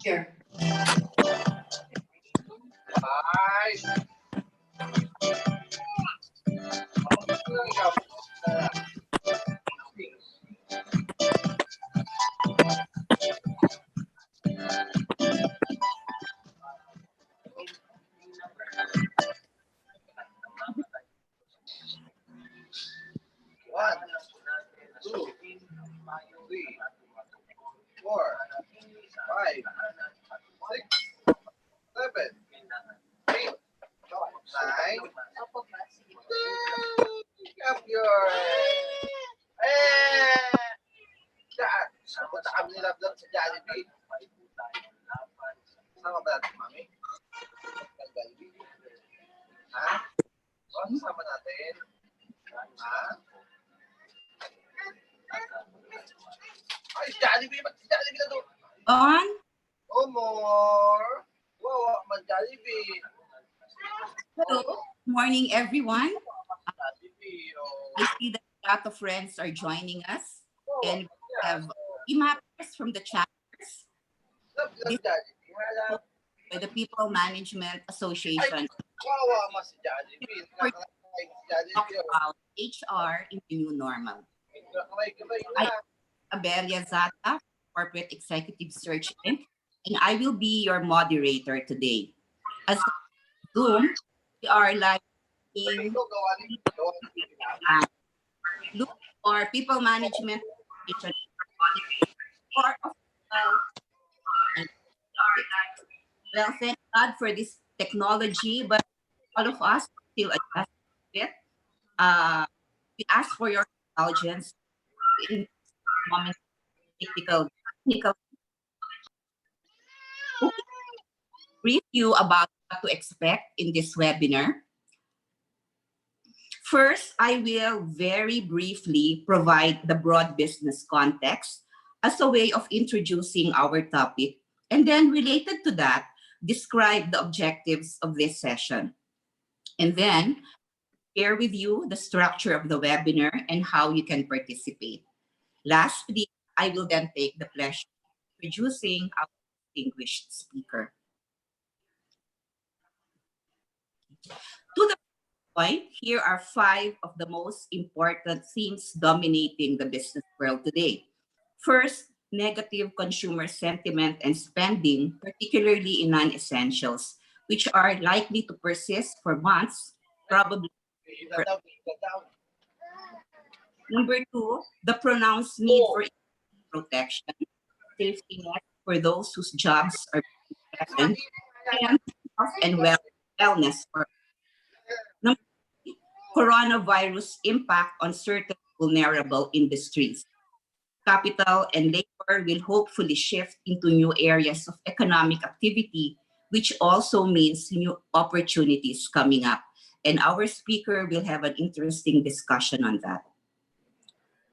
Here. One, two, 3, 4, 5, 6, 7, 8, 9. Up your dyan. Punta kami nila doon sa Jollibee. Sama ba natin, Mami? Jollibee? Ha? O, sama natin? Ha? Ay, Jollibee! Jollibee na doon! On. Oh, more! Wow, man Jollibee! Hello. Morning, everyone. Jollibee, oh. I see that a lot of friends are joining us, and we have e-mappers from the chapters Love Jollibee. Hala. by the People Management Association. Wawa mas si Jollibee. Nakakain si Talk Jollibee, oh. about HR in the new normal. Kamay-kamay I na. Abelia Zata, Corporate Executive Search Inc., and I will be your moderator today. As Zoom, we are live in look for people management or well, thank God for this technology, but all of us still adjust to it. We ask for your indulgence in moment technical brief you about what to expect in this webinar. First, I will very briefly provide the broad business context as a way of introducing our topic, and then related to that, describe the objectives of this session. And then share with you the structure of the webinar and how you can participate. Lastly, I will then take the pleasure of introducing our distinguished speaker. To the point, here are 5 of the most important themes dominating the business world today. First, negative consumer sentiment and spending, particularly in non-essentials, which are likely to persist for months, probably. Iba daw, iba daw. Number two, the pronounced need Oo. for protection, safety net for those whose jobs are threatened, and health and wellness for number three, coronavirus impact on certain vulnerable industries. Capital and labor will hopefully shift into new areas of economic activity, which also means new opportunities coming up. And our speaker will have an interesting discussion on that.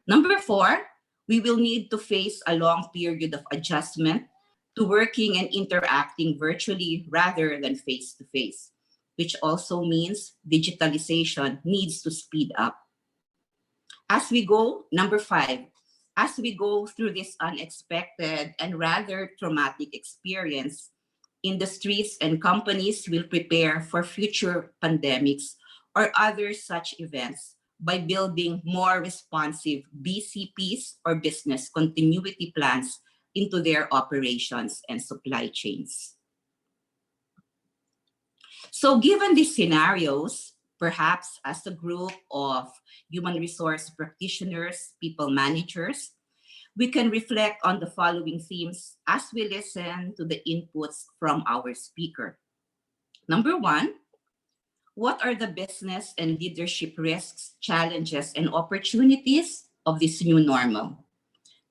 Number four, we will need to face a long period of adjustment to working and interacting virtually rather than face to face, which also means digitalization needs to speed up. As we go, number five, as we go through this unexpected and rather traumatic experience, industries and companies will prepare for future pandemics or other such events by building more responsive BCPs or business continuity plans into their operations and supply chains. So given these scenarios, perhaps as a group of human resource practitioners, people managers, we can reflect on the following themes as we listen to the inputs from our speaker. Number one, what are the business and leadership risks, challenges, and opportunities of this new normal?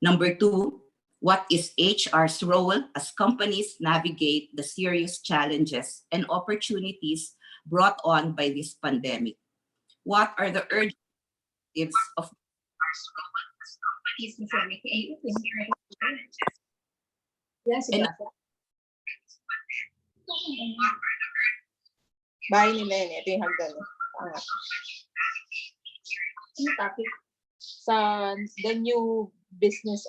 Number two, what is HR's role as companies navigate the serious challenges and opportunities brought on by this pandemic? What are the urgent objectives of Yes, and bahay nila yun. Ito yung hagdan. Angat. Ano topic? Sa the new business,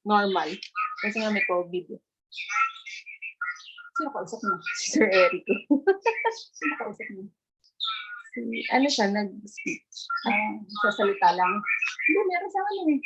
normal. Kasi nga may COVID. Sino kausap mo? Si Sir Erico. Sino kausap mo? Ano siya, nag-speech. Sasalita lang. Hindi, meron sa akin eh.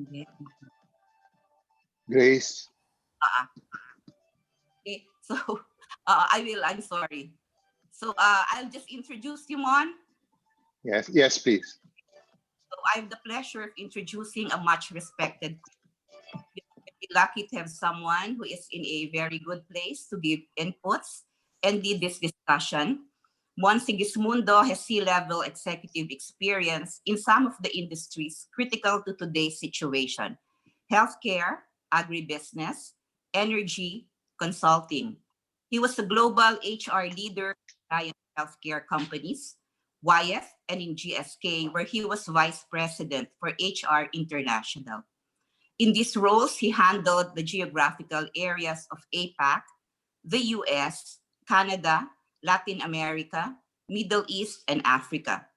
Okay. Grace. Okay. So I'm sorry. So I'll just introduce you, Mon. Yes, yes, please. So I have the pleasure of introducing a much respected. We're very lucky to have someone who is in a very good place to give inputs and lead this discussion. Mon Sigismundo has C-level executive experience in some of the industries critical to today's situation: healthcare, agribusiness, energy, consulting. He was a global HR leader in giant healthcare companies, YF, and in GSK, where he was vice president for HR International. In these roles, he handled the geographical areas of APAC, the US, Canada, Latin America, Middle East, and Africa.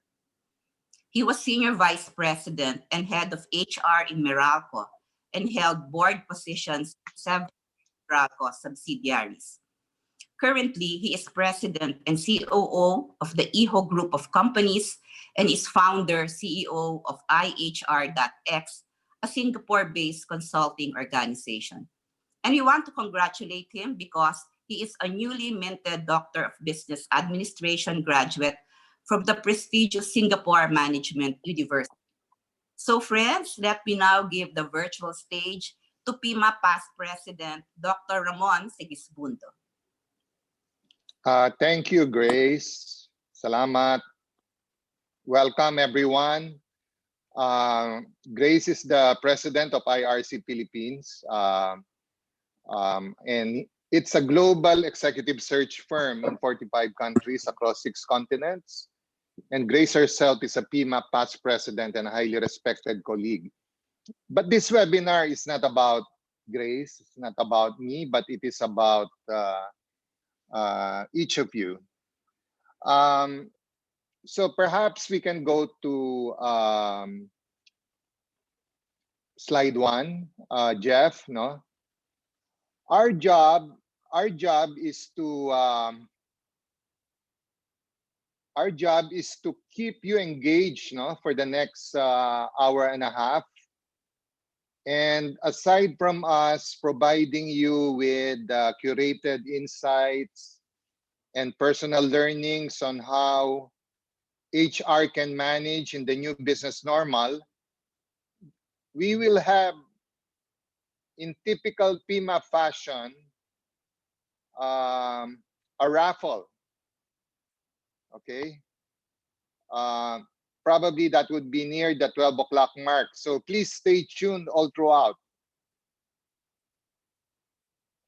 He was senior vice president and head of HR in Meralco and held board positions in several Meralco subsidiaries. Currently, he is president and COO of the IHO Group of Companies and is founder CEO of IHR.X, a Singapore-based consulting organization. And we want to congratulate him because he is a newly minted Doctor of Business Administration graduate from the prestigious Singapore Management University. So friends, let me now give the virtual stage to PIMA past president, Dr. Ramon Sigismundo. Thank you, Grace. Salamat. Welcome, everyone. Grace is the president of IRC Philippines, and it's a global executive search firm in 45 countries across 6 continents. And Grace herself is a PIMA past president and a highly respected colleague. But this webinar is not about Grace, it's not about me, but it is about each of you. So perhaps we can go to slide 1, Jeff. No, our job is to keep you engaged, no, for the next hour and a half. And aside from us providing you with curated insights and personal learnings on how HR can manage in the new business normal, we will have, in typical PIMA fashion, a raffle. Okay. Probably that would be near the 12 o'clock mark. So please stay tuned all throughout.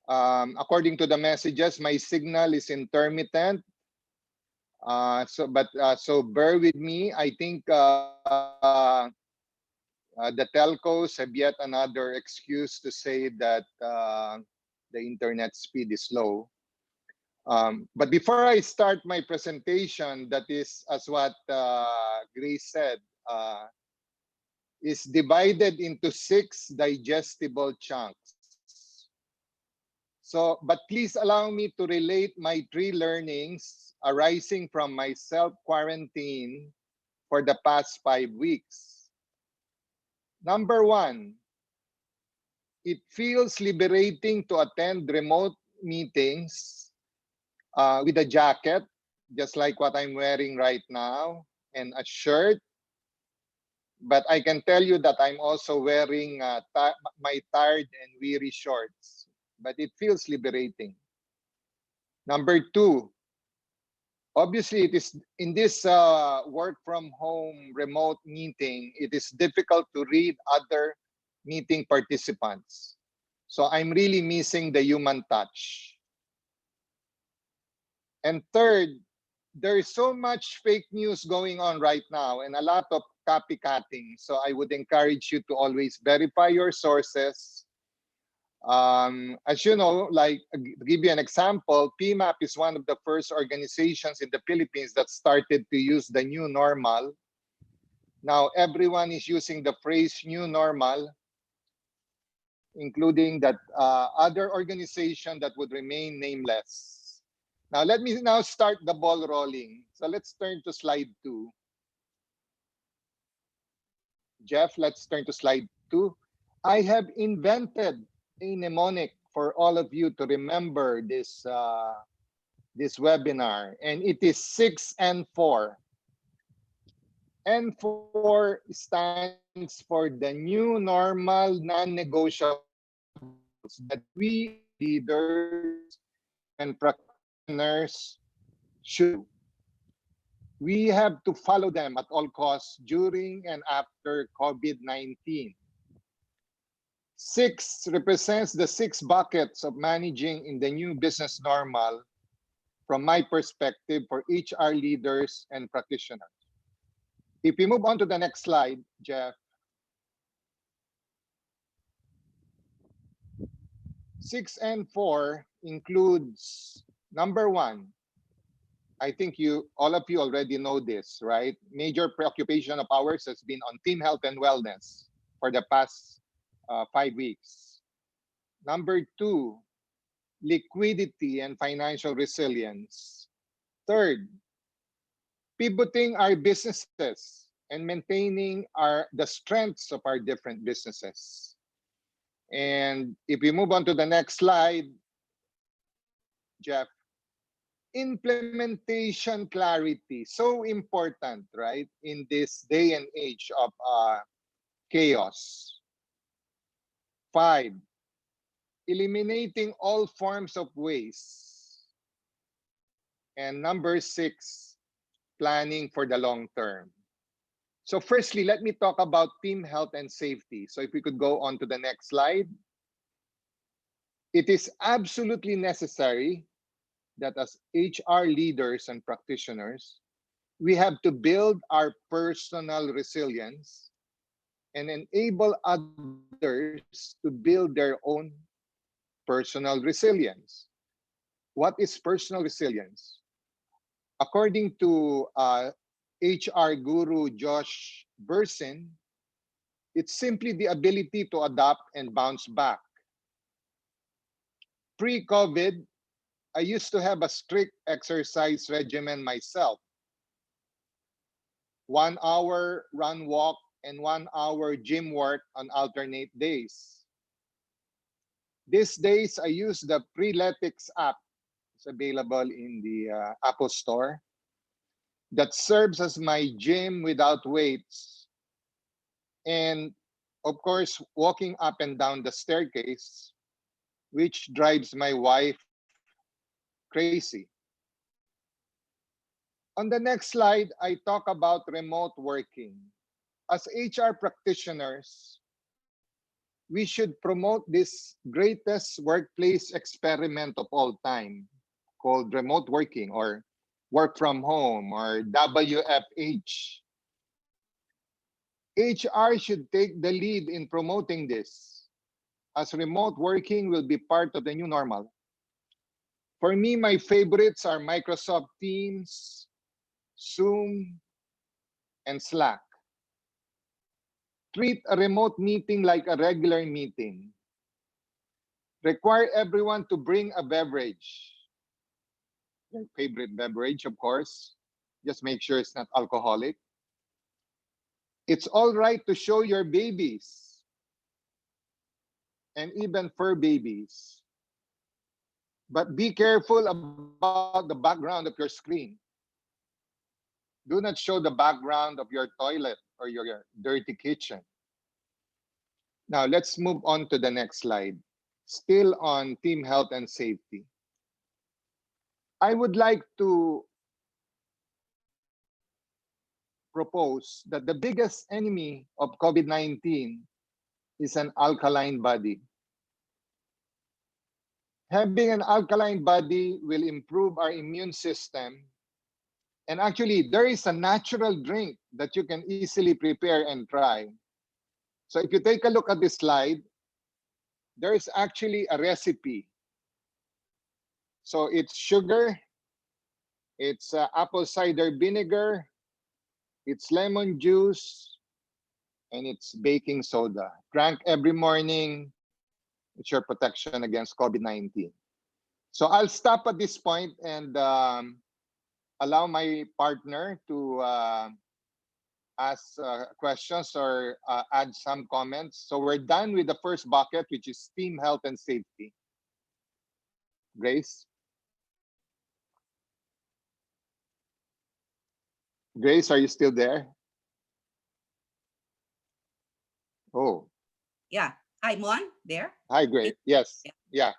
According to the messages, my signal is intermittent. So bear with me. I think the telcos have yet another excuse to say that the internet speed is low. But before I start my presentation, that is, as what Grace said, is divided into 6 digestible chunks. So, but please allow me to relate my 3 learnings arising from my self-quarantine for the past 5 weeks. Number 1, it feels liberating to attend remote meetings with a jacket, just like what I'm wearing right now, and a shirt. But I can tell you that I'm also wearing my tired and weary shorts, but it feels liberating. Number 2, obviously it is in this work from home remote meeting, it is difficult to read other meeting participants. So I'm really missing the human touch. And third, there is so much fake news going on right now and a lot of copycatting. So I would encourage you to always verify your sources. As you know, like to give you an example, PMAP is one of the first organizations in the Philippines that started to use the new normal. Now everyone is using the phrase new normal, including that other organization that would remain nameless. Now, let me now start the ball rolling. So let's turn to slide 2. Jeff, let's turn to slide 2. I have invented a mnemonic for all of you to remember this webinar, and it is 6 and 4. N4 stands for the new normal non-negotiables that we as leaders and practitioners should do. We have to follow them at all costs during and after COVID-19. 6 represents the 6 buckets of managing in the new business normal from my perspective for HR leaders and practitioners. If we move on to the next slide, Jeff. 6 and 4 includes number 1. I think all of you already know this, right? Major preoccupation of ours has been on team health and wellness for the past 5 weeks. Number 2, liquidity and financial resilience. Third, pivoting our businesses and maintaining the strengths of our different businesses. And if we move on to the next slide, Jeff, implementation clarity, so important, right? In this day and age of chaos. 5, eliminating all forms of waste. And number 6, planning for the long term. So firstly, let me talk about team health and safety. So if we could go on to the next slide. It is absolutely necessary that as HR leaders and practitioners, we have to build our personal resilience and enable others to build their own personal resilience. What is personal resilience? According to HR guru Josh Bersin, it's simply the ability to adapt and bounce back. Pre-COVID, I used to have a strict exercise regimen myself. 1 hour run walk and 1 hour gym work on alternate days. These days, I use the Preletics app. It's available in the Apple Store. That serves as my gym without weights. And of course, walking up and down the staircase, which drives my wife crazy. On the next slide, I talk about remote working. As HR practitioners, we should promote this greatest workplace experiment of all time called remote working or work from home or WFH. HR should take the lead in promoting this, as remote working will be part of the new normal. For me, my favorites are Microsoft Teams, Zoom, and Slack. Treat a remote meeting like a regular meeting. Require everyone to bring a beverage. Your favorite beverage, of course. Just make sure it's not alcoholic. It's all right to show your babies and even fur babies. But be careful about the background of your screen. Do not show the background of your toilet or your dirty kitchen. Now, let's move on to the next slide. Still on team health and safety. I would like to propose that the biggest enemy of COVID-19 is an alkaline body. Having an alkaline body will improve our immune system. And actually, there is a natural drink that you can easily prepare and try. So if you take a look at this slide, there is actually a recipe. So it's sugar, it's apple cider vinegar, it's lemon juice, and it's baking soda. Drink every morning. It's your protection against COVID-19. So I'll stop at this point and allow my partner to ask questions or add some comments. So we're done with the first bucket, which is team health and safety. Grace? Grace, are you still there? Oh, Yeah. Hi, Mon, there? hi, Grace. Yes, yeah,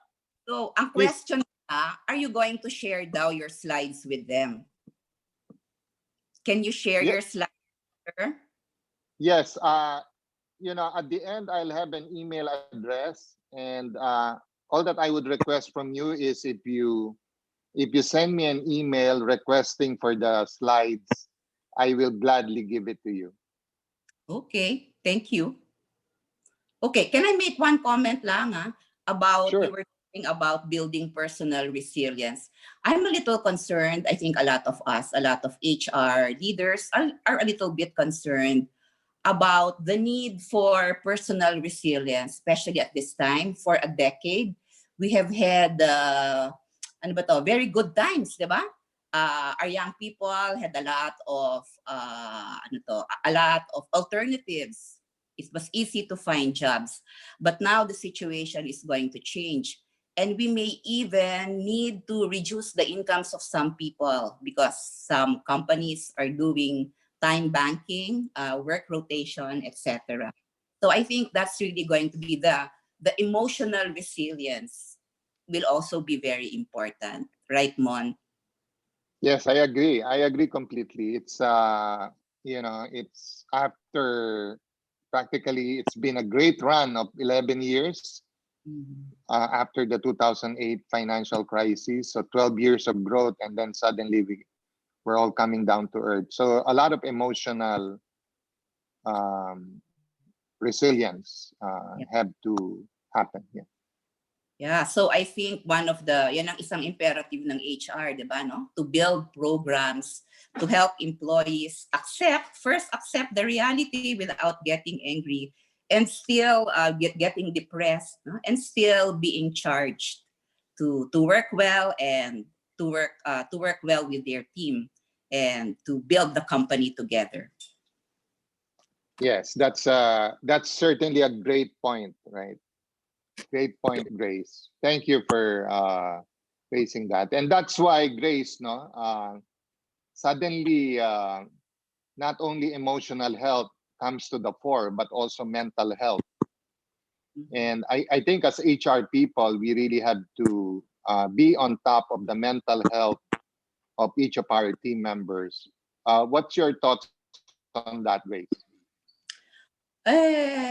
So, ang please. question are you going to share daw your slides with them? Can you share Yeah, your slides? Sir? yes. At the end, I'll have an email address, and all that I would request from you is if you send me an email requesting for the slides, I will gladly give it to you. Okay, thank you. Okay, can I make one comment lang about you Sure. were talking about building personal resilience. I'm a little concerned. I think a lot of us, a lot of HR leaders are a little bit concerned about the need for personal resilience, especially at this time. For a decade, we have had ano ba to, very good times, di ba? Our young people had a lot of a lot of alternatives. It was easy to find jobs, but now the situation is going to change, and we may even need to reduce the incomes of some people because some companies are doing time banking, work rotation, etc. So I think that's really going to be the emotional resilience will also be very important, right, Mon? Yes, I agree. I agree completely. It's after practically it's been a great run of 11 years Mhm. after the 2008 financial crisis. So 12 years of growth, and then suddenly we're all coming down to earth. So a lot of emotional um, resilience Yeah. have to happen. Yeah. Yeah, so I think one of yan ang isang imperative ng HR, di ba, no? To build programs to help employees first accept the reality without getting angry and still getting depressed, no? And still being charged to work well and to work well with their team and to build the company together. Yes, that's certainly a great point, right? Great point, Grace. Thank you for raising that. And that's why, Grace, no, suddenly not only emotional health comes to the fore, but also mental health. And I think as HR people, we really have to be on top of the mental health of each of our team members. What's your thoughts on that, Grace?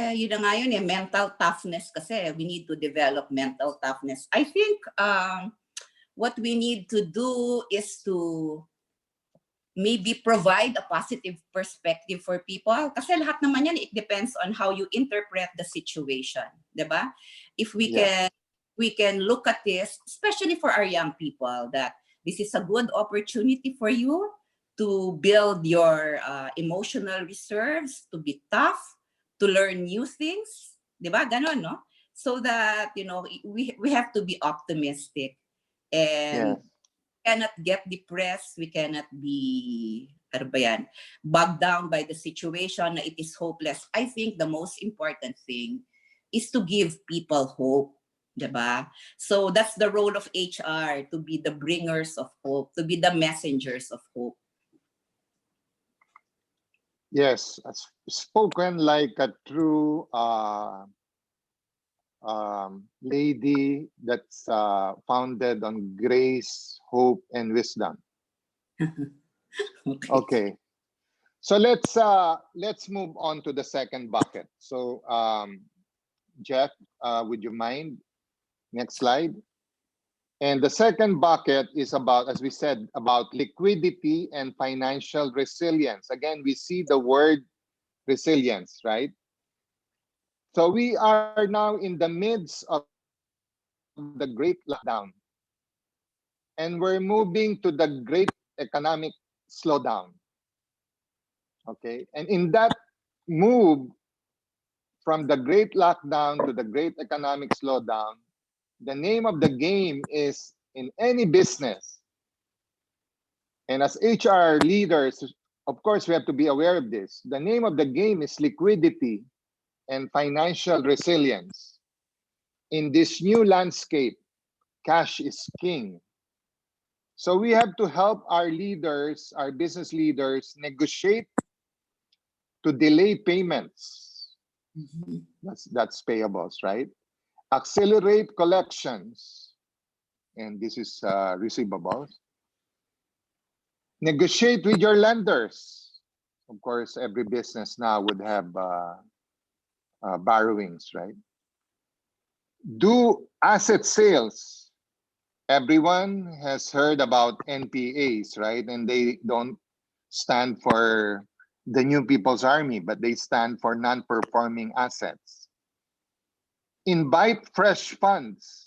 Yun na nga yun mental toughness kasi. We need to develop mental toughness. I think what we need to do is to maybe provide a positive perspective for people. Kasi lahat naman yan, it depends on how you interpret the situation. Diba? If we Yeah. can look at this, especially for our young people, that this is a good opportunity for you to build your emotional reserves, to be tough, to learn new things. Diba? Ganon, no? So that, we have to be optimistic Yes. and cannot get depressed, we cannot be ano ba yan, bogged down by the situation na it is hopeless. I think the most important thing is to give people hope, diba? So that's the role of HR, to be the bringers of hope, to be the messengers of hope. Yes, spoken like a true lady that's founded on grace, hope, and wisdom. Okay. Okay, so let's move on to the second bucket. So Jeff, would you mind? Next slide. And the second bucket is about, as we said, about liquidity and financial resilience. Again, we see the word resilience, right? So we are now in the midst of the great lockdown, and we're moving to the great economic slowdown. Okay, and in that move from the great lockdown to the great economic slowdown, the name of the game is in any business, and as HR leaders of course, we have to be aware of this. The name of the game is liquidity and financial resilience. In this new landscape, cash is king. So we have to help our leaders, our business leaders, negotiate to delay payments. Mhm. That's payables, right? Accelerate collections, and this is receivables. Negotiate with your lenders. Of course, every business now would have borrowings, right? Do asset sales. Everyone has heard about NPAs, right? And they don't stand for the New People's Army, but they stand for non-performing assets. Invite fresh funds.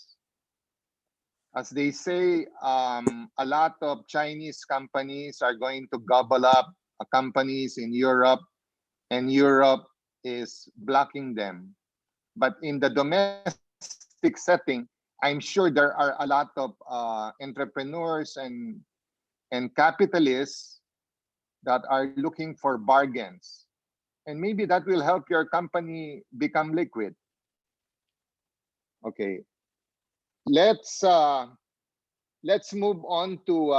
As they say, a lot of Chinese companies are going to gobble up companies in Europe, and Europe is blocking them. But in the domestic setting, I'm sure there are a lot of entrepreneurs and capitalists that are looking for bargains. And maybe that will help your company become liquid. Okay, let's move on to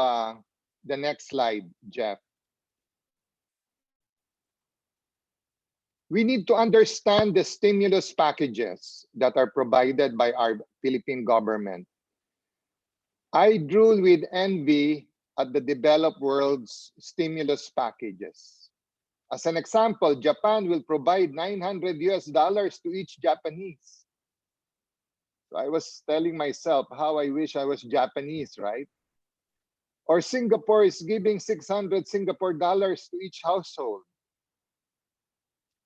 the next slide, Jeff. We need to understand the stimulus packages that are provided by our Philippine government. I drool with envy at the developed world's stimulus packages. As an example, Japan will provide $900 to each Japanese. So I was telling myself how I wish I was Japanese, right? Or Singapore is giving 600 Singapore dollars to each household.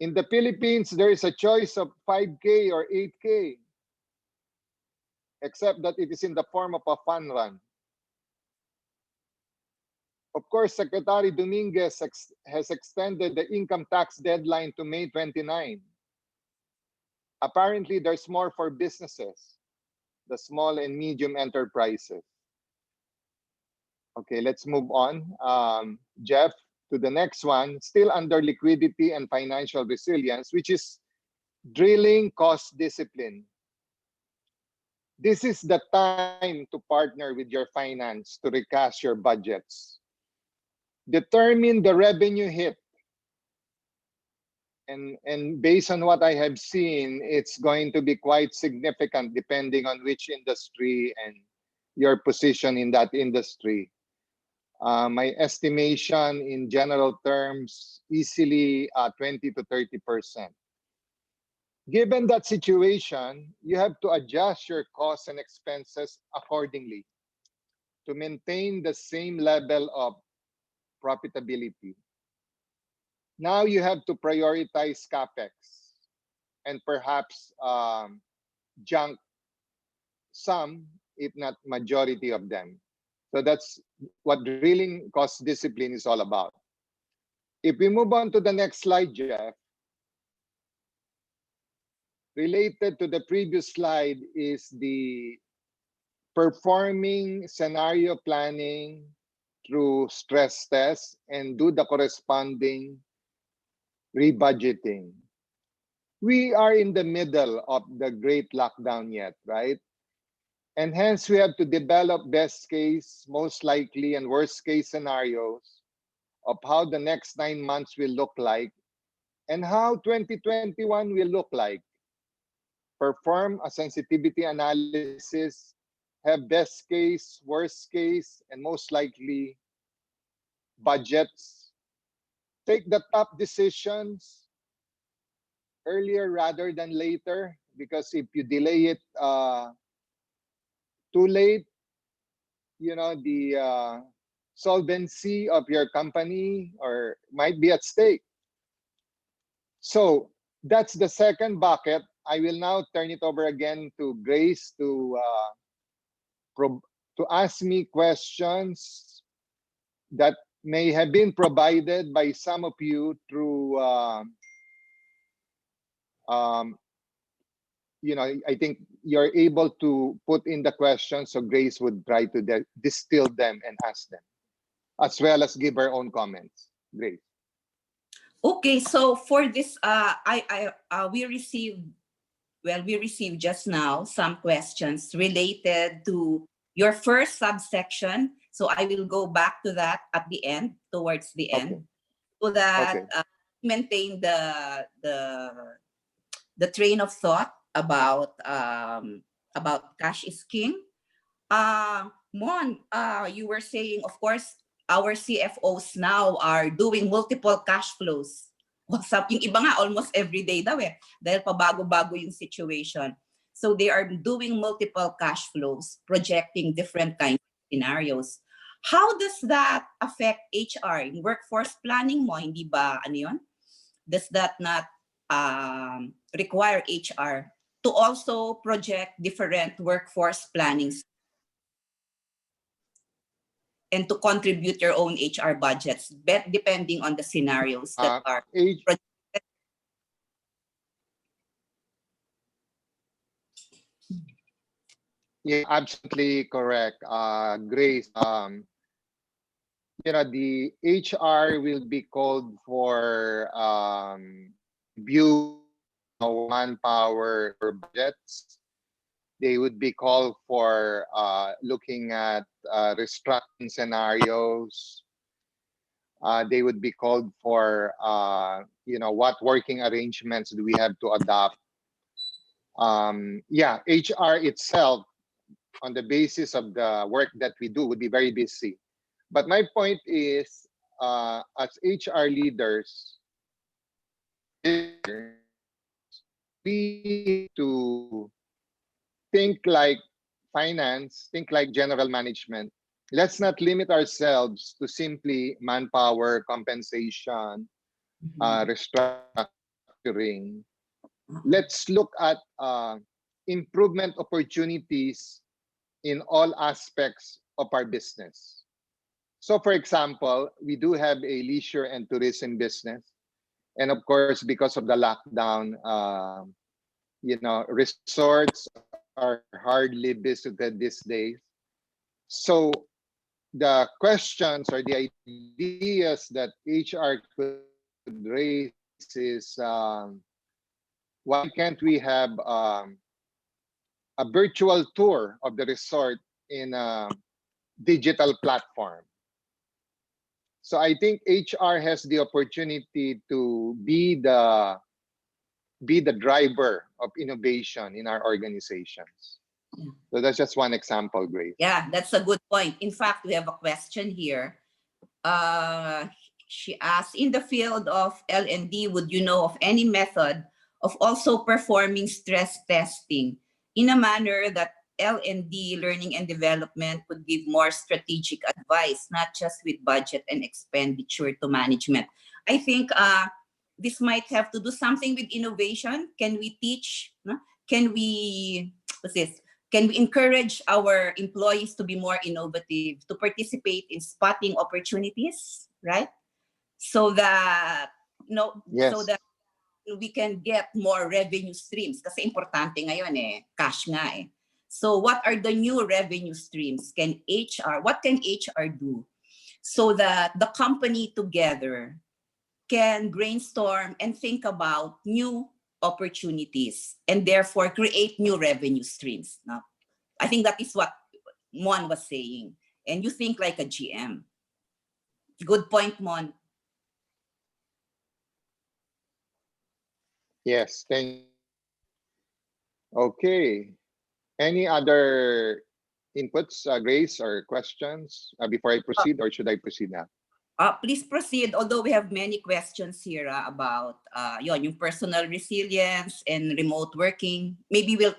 In the Philippines, there is a choice of 5K or 8K, except that it is in the form of a fun run. Of course, Secretary Dominguez has extended the income tax deadline to May 29. Apparently, there's more for businesses, the small and medium enterprises. Okay, let's move on. Jeff, to the next one, still under liquidity and financial resilience, which is drilling cost discipline. This is the time to partner with your finance to recast your budgets. Determine the revenue hit. And based on what I have seen, it's going to be quite significant depending on which industry and your position in that industry. My estimation in general terms, easily 20 to 30%. Given that situation, you have to adjust your costs and expenses accordingly to maintain the same level of profitability. Now you have to prioritize CapEx and perhaps junk some, if not majority of them. So that's what drilling cost discipline is all about. If we move on to the next slide, Jeff, related to the previous slide is the performing scenario planning through stress tests and do the corresponding rebudgeting. We are in the middle of the great lockdown yet, right? And hence we have to develop best case, most likely, and worst case scenarios of how the next 9 months will look like and how 2021 will look like. Perform a sensitivity analysis, have best case, worst case, and most likely budgets. Take the top decisions earlier rather than later, because if you delay it too late, you know, the solvency of your company or might be at stake. So that's the second bucket. I will now turn it over again to Grace to ask me questions that may have been provided by some of you through you know, I think you're able to put in the questions, so Grace would try to distill them and ask them, as well as give her own comments. Grace. Okay, so for this, we received, well, we received just now some questions related to your first subsection. So I will go back to that at the end, towards the Okay. end, so that Okay. maintain the train of thought about cash is king. Mon, you were saying, of course, our CFOs now are doing multiple cash flows. Yung iba nga, almost every day daw eh. Dahil pabago-bago yung situation. So they are doing multiple cash flows, projecting different kinds of scenarios. How does that affect HR? Yung workforce planning mo, hindi ba, ano yun? Does that not require HR to also project different workforce plannings and to contribute your own HR budgets, depending on the scenarios that are H- projected? yeah, absolutely correct. Grace, the HR will be called for review manpower or budgets. They would be called for looking at restructuring scenarios. They would be called for what working arrangements do we have to adopt. Yeah, HR itself, on the basis of the work that we do, would be very busy. But my point is, as HR leaders, we to think like finance, think like general management. Let's not limit ourselves to simply manpower, compensation, restructuring. Let's look at improvement opportunities in all aspects of our business. So, for example, we do have a leisure and tourism business. And of course, because of the lockdown, resorts are hardly visited these days. So the questions or the ideas that HR could raise is, why can't we have a virtual tour of the resort in a digital platform? So I think HR has the opportunity to be the driver of innovation in our organizations. Yeah. So that's just one example, Grace. Yeah, that's a good point. In fact, we have a question here. She asked, in the field of L&D, would you know of any method of also performing stress testing in a manner that L&D, learning and development, could give more strategic advice, not just with budget and expenditure to management? I think this might have to do something with innovation. Can we teach? No? Can we, what's this? Can we encourage our employees to be more innovative, to participate in spotting opportunities, right? So that, Yes. so that we can get more revenue streams. Kasi importante ngayon cash nga eh. So what are the new revenue streams? What can HR do so that the company together can brainstorm and think about new opportunities and therefore create new revenue streams? No? I think that is what Mon was saying. And you think like a GM. Good point, Mon. Yes. Thank. Okay. Any other inputs, Grace, or questions before I proceed, or should I proceed now? Please proceed, although we have many questions here about yung personal resilience and remote working. Maybe we'll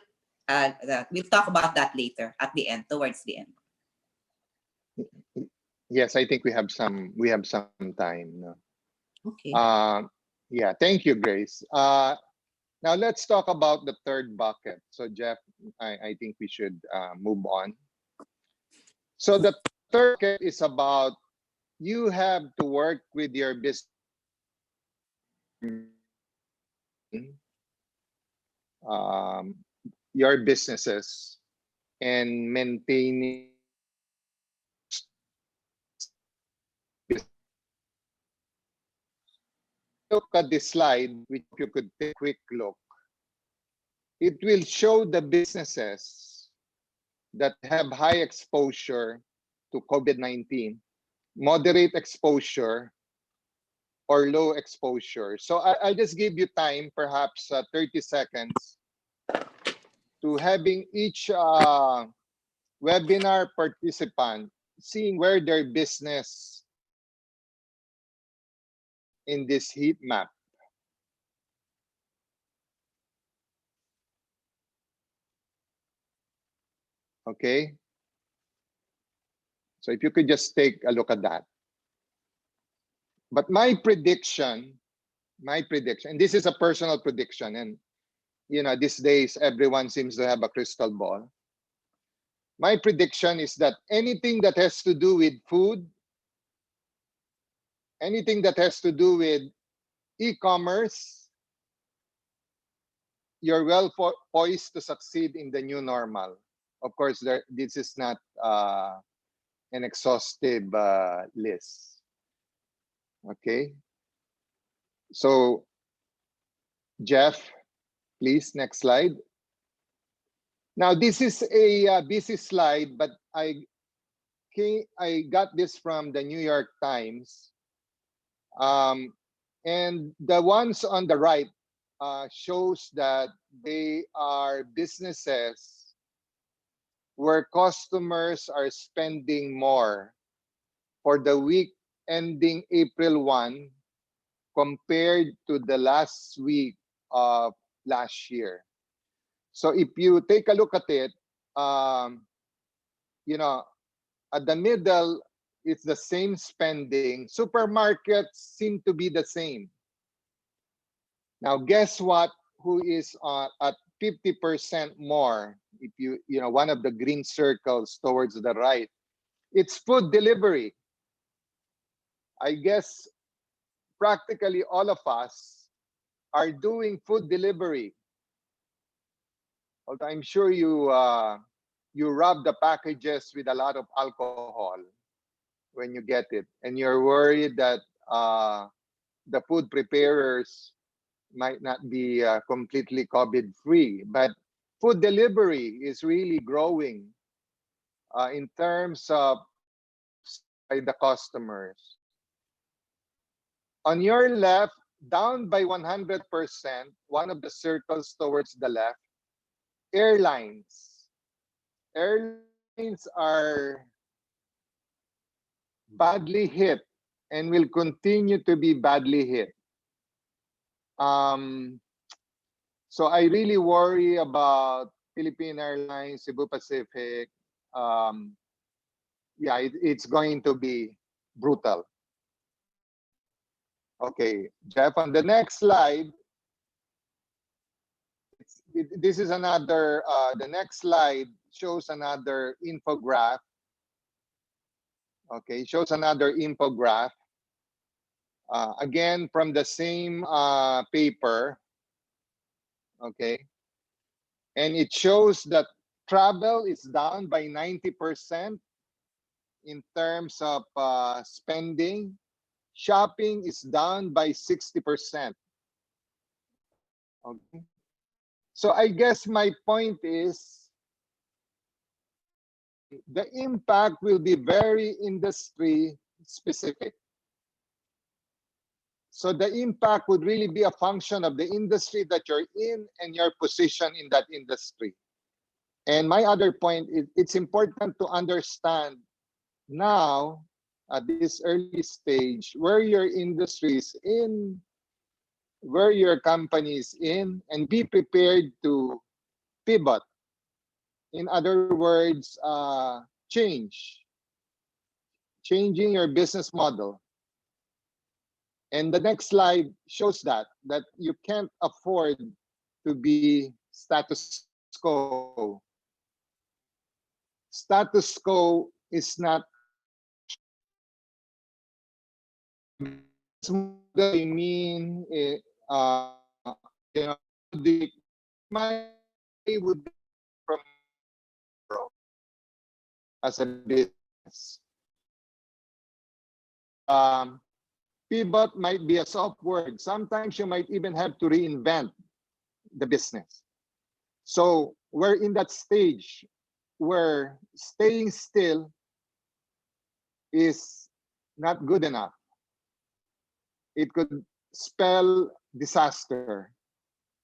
talk about that later at the end, towards the end. Yes, I think we have some time. No? Okay. Yeah, thank you, Grace. Now let's talk about the third bucket. So Jeff, I think we should move on. So the third bucket is about, you have to work with your business, your businesses, and maintaining look at this slide, which you could take a quick look, it will show the businesses that have high exposure to COVID-19, moderate exposure, or low exposure. So I'll just give you time, perhaps 30 seconds, to having each webinar participant seeing where their business in this heat map. Okay. So if you could just take a look at that. But my prediction, and this is a personal prediction, and you know, these days everyone seems to have a crystal ball. My prediction is that anything that has to do with food, anything that has to do with e-commerce, you're well poised to succeed in the new normal. Of course, this is not an exhaustive list. Okay. So, Jeff, please, next slide. Now, this is a busy slide, but I got this from the New York Times. And the ones on the right shows that they are businesses where customers are spending more for the week ending April 1 compared to the last week of last year. So if you take a look at it, you know, at the middle, it's the same spending. Supermarkets seem to be the same. Now, guess what? Who is at 50% more? If you know, one of the green circles towards the right, it's food delivery. I guess practically all of us are doing food delivery. Although I'm sure you rub the packages with a lot of alcohol when you get it, and you're worried that the food preparers might not be completely COVID-free. But food delivery is really growing in terms of by the customers. On your left, down by 100%, one of the circles towards the left, airlines. Airlines are badly hit and will continue to be badly hit. So I really worry about Philippine Airlines, Cebu Pacific. Yeah, it's going to be brutal. Okay, Jeff, on the next slide, this is another, the next slide shows another infograph. Okay, shows another infograph. Again, from the same paper. Okay. And it shows that travel is down by 90% in terms of spending. Shopping is down by 60%. Okay. So I guess my point is the impact will be very industry specific. So the impact would really be a function of the industry that you're in and your position in that industry. And my other point is it's important to understand now at this early stage where your industry is in, where your company is in, and be prepared to pivot. In other words, changing your business model. And the next slide shows that you can't afford to be status quo. Status quo is not what I mean. You know, the money would be from as a business. pivot might be a soft word. Sometimes you might even have to reinvent the business. So we're in that stage where staying still is not good enough. It could spell disaster.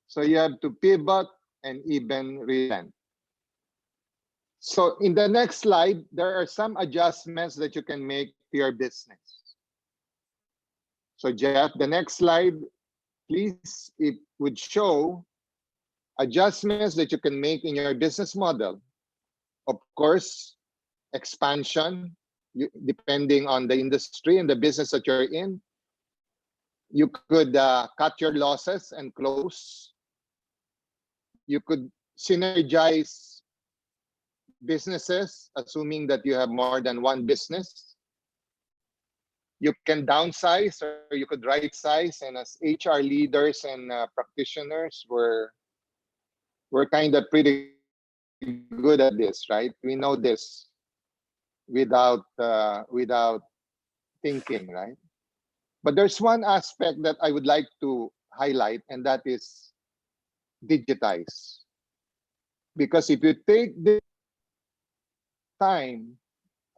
So you have to pivot and even relent. So in the next slide, there are some adjustments that you can make to your business. So Jeff, the next slide, please, it would show adjustments that you can make in your business model. Of course, expansion, depending on the industry and the business that you're in. You could cut your losses and close. You could synergize businesses, assuming that you have more than one business. You can downsize or you could right size. And as HR leaders and practitioners, we're kind of pretty good at this, right? We know this without thinking, right? But there's one aspect that I would like to highlight, and that is digitize. Because if you take this time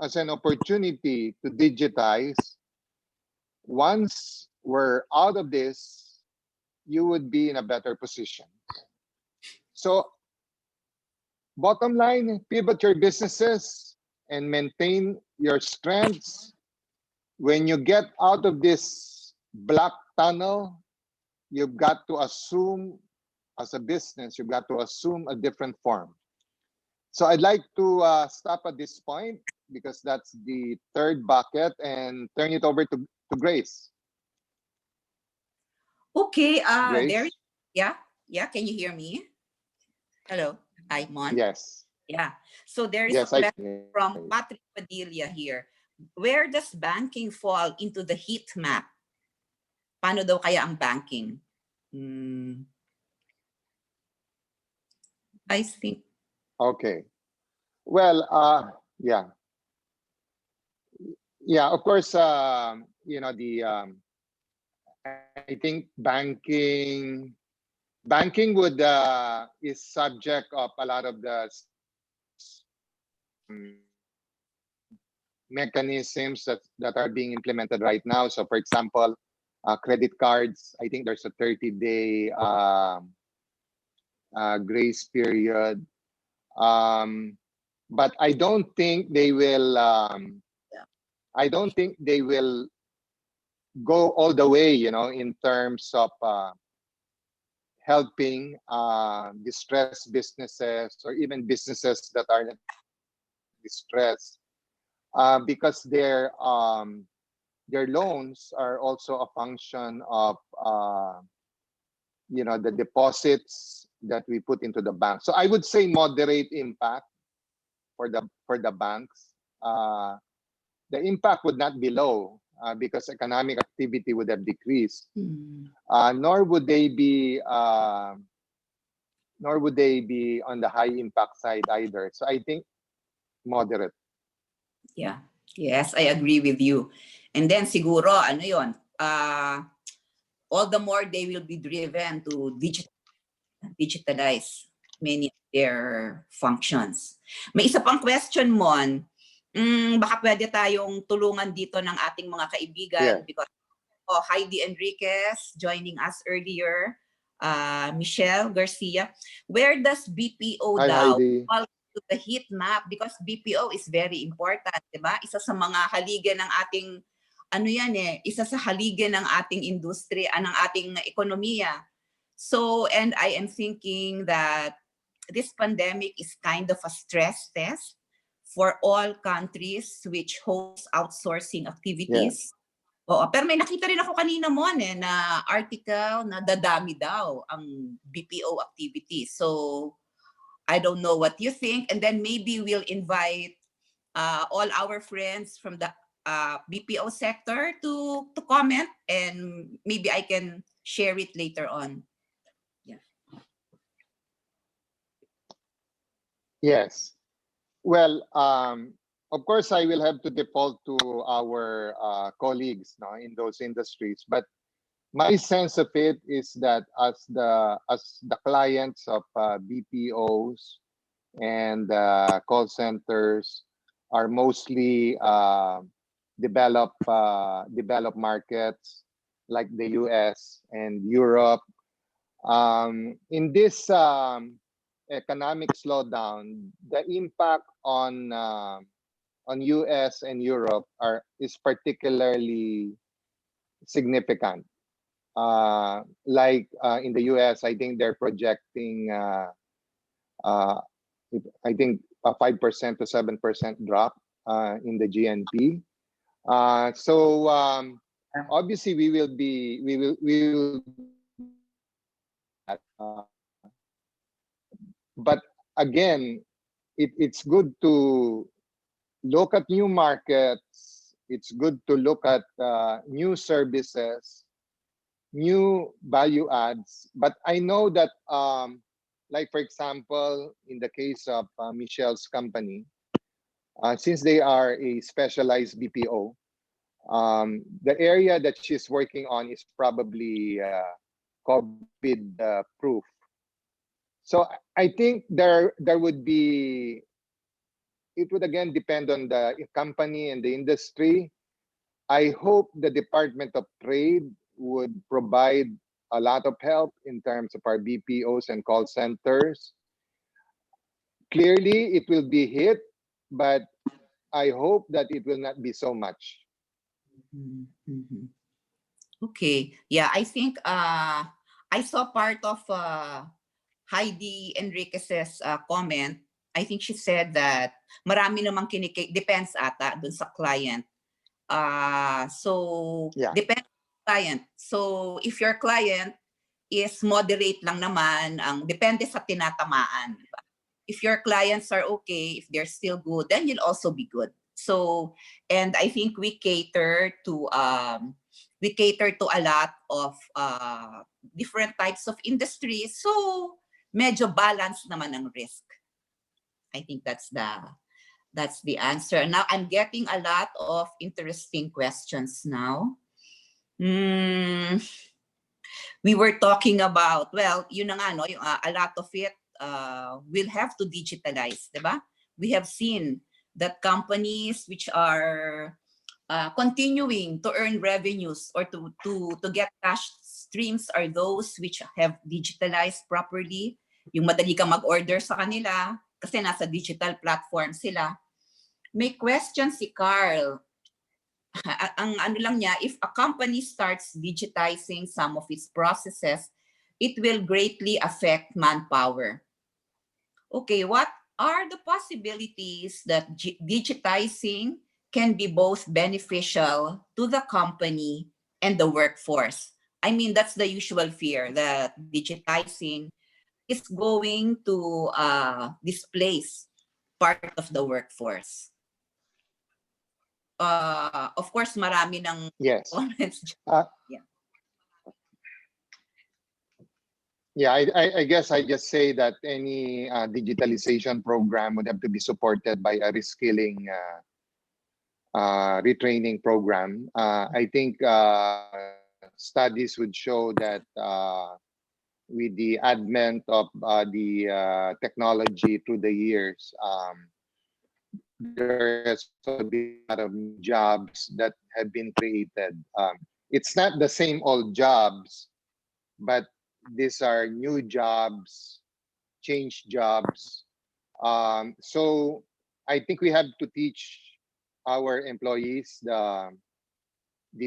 as an opportunity to digitize, once we're out of this, you would be in a better position. So bottom line, pivot your businesses and maintain your strengths. When you get out of this black tunnel, you've got to assume, as a business, you've got to assume a different form. So I'd like to stop at this point because that's the third bucket and turn it over to Grace. Okay, Grace? yeah, can you hear me? Hello, hi, Mon. Yes. Yeah, so there is a Yes, I question from Patrick Padilla here. Where does banking fall into the heat map? Paano daw kaya ang banking? I think. Okay. Well, yeah. Yeah, of course, you know, I think banking would is subject of a lot of the mechanisms that are being implemented right now. So for example, credit cards, I think there's a 30-day grace period. But I don't think they will go all the way, you know, in terms of helping distressed businesses or even businesses that are distressed, because their loans are also a function of you know, the deposits that we put into the bank. So I would say moderate impact for the banks. The impact would not be low because economic activity would have decreased. Nor would they be on the high impact side either. So I think moderate. Yeah. Yes, I agree with you. And then siguro, ano yun, all the more they will be driven to digitalize many of their functions. May isa pang question, Mon. Baka pwede tayong tulungan dito ng ating mga kaibigan, Yeah. because Heidi Enriquez joining us earlier, Michelle Garcia. Where does BPO Hi, daw Heidi. fall to the heat map? Because BPO is very important, di ba? Isa sa mga haligan ng ating, ano yan isa sa haligan ng ating industry, ng ating ekonomiya. So, and I am thinking that this pandemic is kind of a stress test for all countries which host outsourcing activities. Oo, pero may nakita rin ako kanina mo na article na dadami daw ang BPO activities. So, I don't know what you think. And then maybe we'll invite all our friends from the BPO sector to comment, and maybe I can share it later on. Yeah. Yes. Well, of course, I will have to default to our colleagues now in those industries. But my sense of it is that as the clients of BPOs and call centers are mostly developed markets like the US and Europe. In this economic slowdown, the impact on US and Europe is particularly significant. In the US, I think they're projecting uh, I think a 5% to 7% drop in the GNP. So obviously we will but again, it's good to look at new markets. It's good to look at new services, new value adds. But I know that, like for example, in the case of Michelle's company, since they are a specialized BPO, the area that she's working on is probably COVID proof. So I think there would be, it would again depend on the company and the industry. I hope the Department of Trade would provide a lot of help in terms of our BPOs and call centers. Clearly, it will be hit, but I hope that it will not be so much. Mhm. Okay. Yeah, I think I saw part of Heidi Enriquez's comment. I think she said that marami namang depends ata dun sa client. So Yeah. depends on client. So if your client is moderate lang naman, depende sa tinatamaan. Diba? If your clients are okay, if they're still good, then you'll also be good. So, and I think we cater to a lot of different types of industries. So, medyo balance naman ang risk. I think that's the answer. Now I'm getting a lot of interesting questions now. We were talking about, well, yun na nga, no, a lot of it will have to digitalize, diba? We have seen that companies which are continuing to earn revenues or to get cash streams are those which have digitalized properly. Yung madali kang mag-order sa kanila kasi nasa digital platform sila. May question si Carl. Ang ano lang niya, if a company starts digitizing some of its processes, it will greatly affect manpower. Okay, what are the possibilities that digitizing can be both beneficial to the company and the workforce? I mean, that's the usual fear that digitizing is going to displace part of the workforce. Of course, marami ng Yes. comments. Yeah. Yeah, I guess I just say that any digitalization program would have to be supported by a reskilling, retraining program. I think studies would show that with the advent of the technology through the years, there has also been a lot of new jobs that have been created. It's not the same old jobs, but these are new jobs, change jobs. So I think we have to teach our employees the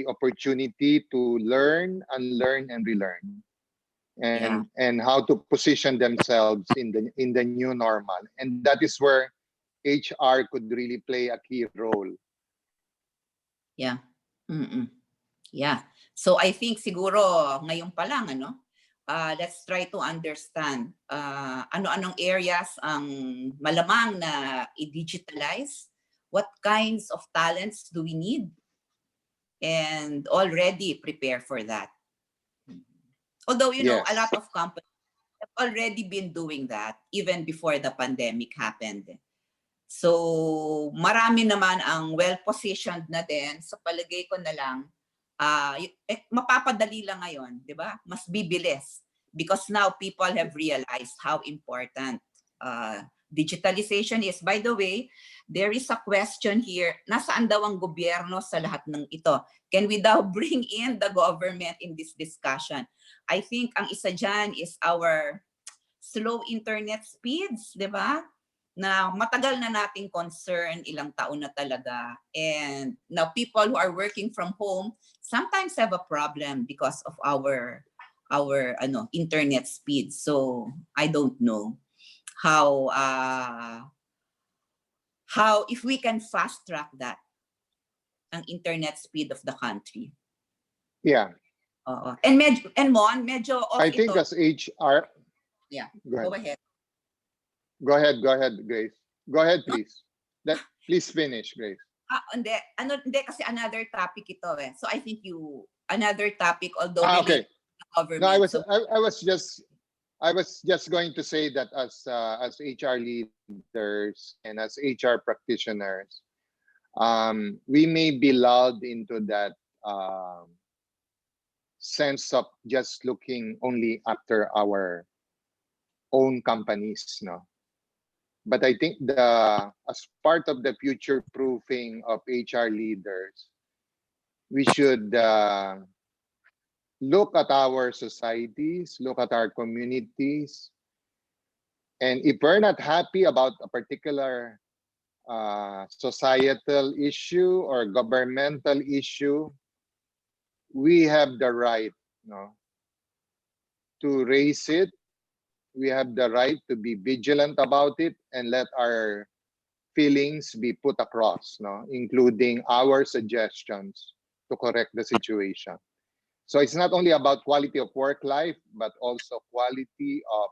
opportunity to learn, unlearn, and relearn, and how to position themselves in the new normal. And that is where HR could really play a key role. Yeah. Yeah. So I think siguro ngayon pa lang, let's try to understand ano-anong areas ang malamang na i-digitalize, what kinds of talents do we need, and already prepare for that. Although, you know, a lot of companies have already been doing that even before the pandemic happened. So marami naman ang well-positioned na din. Sa palagay ko na lang, mapapadali lang ngayon, di ba? Mas bibilis. Because now people have realized how important digitalization is. By the way, there is a question here, nasaan daw ang gobyerno sa lahat ng ito? Can we daw bring in the government in this discussion? I think ang isa dyan is our slow internet speeds, di ba? Na matagal na nating concern, ilang taon na talaga. And now people who are working from home sometimes have a problem because of our internet speed. So I don't know how if we can fast track that ang internet speed of the country. Yeah. And medyo off I think ito. as HR. Yeah. Go Go ahead. Go ahead, Grace. Go ahead, please. Please finish, Grace. Hindi kasi another topic ito eh. So I think another topic, although Okay. government. No, I was so, I was just going to say that as HR leaders and as HR practitioners, we may be lulled into that sense of just looking only after our own companies, no. But I think as part of the future proofing of HR leaders, we should look at our societies, look at our communities, and if we're not happy about a particular societal issue or governmental issue, we have the right, to raise it. We have the right to be vigilant about it and let our feelings be put across, including our suggestions to correct the situation. So it's not only about quality of work life, but also quality of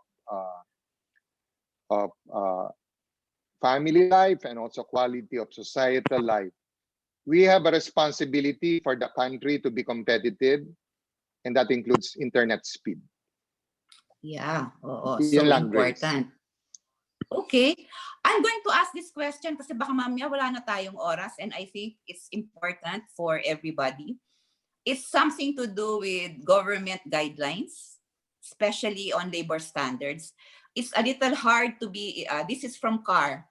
family life and also quality of societal life. We have a responsibility for the country to be competitive, and that includes internet speed. Yeah, Yun so lang, Grace. important. Okay, I'm going to ask this question kasi baka mamaya wala na tayong oras, and I think it's important for everybody. It's something to do with government guidelines, especially on labor standards. It's a little hard to be, this is from CAR.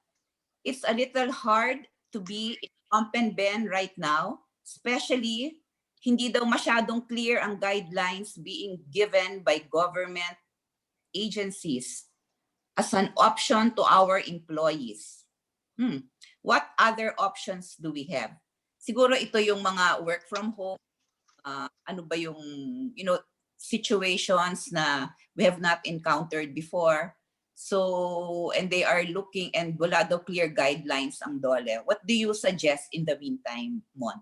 It's a little hard to be in pump and ben right now, especially hindi daw masyadong clear ang guidelines being given by government agencies as an option to our employees. What other options do we have? Siguro ito yung mga work from home, ano ba yung, situations na we have not encountered before. So, and they are looking, and wala daw clear guidelines ang DOLE. What do you suggest in the meantime, Mon?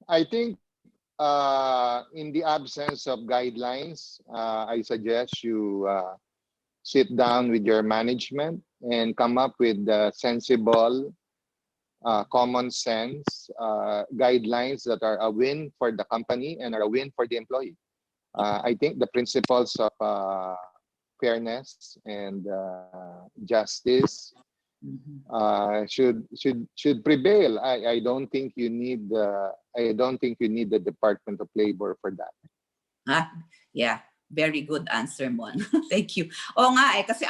I think in the absence of guidelines, I suggest you sit down with your management and come up with sensible, common sense guidelines that are a win for the company and are a win for the employee. I think the principles of fairness and justice should prevail. I don't think you need the Department of Labor for that. Yeah, very good answer, Mon. Thank you. O nga kasi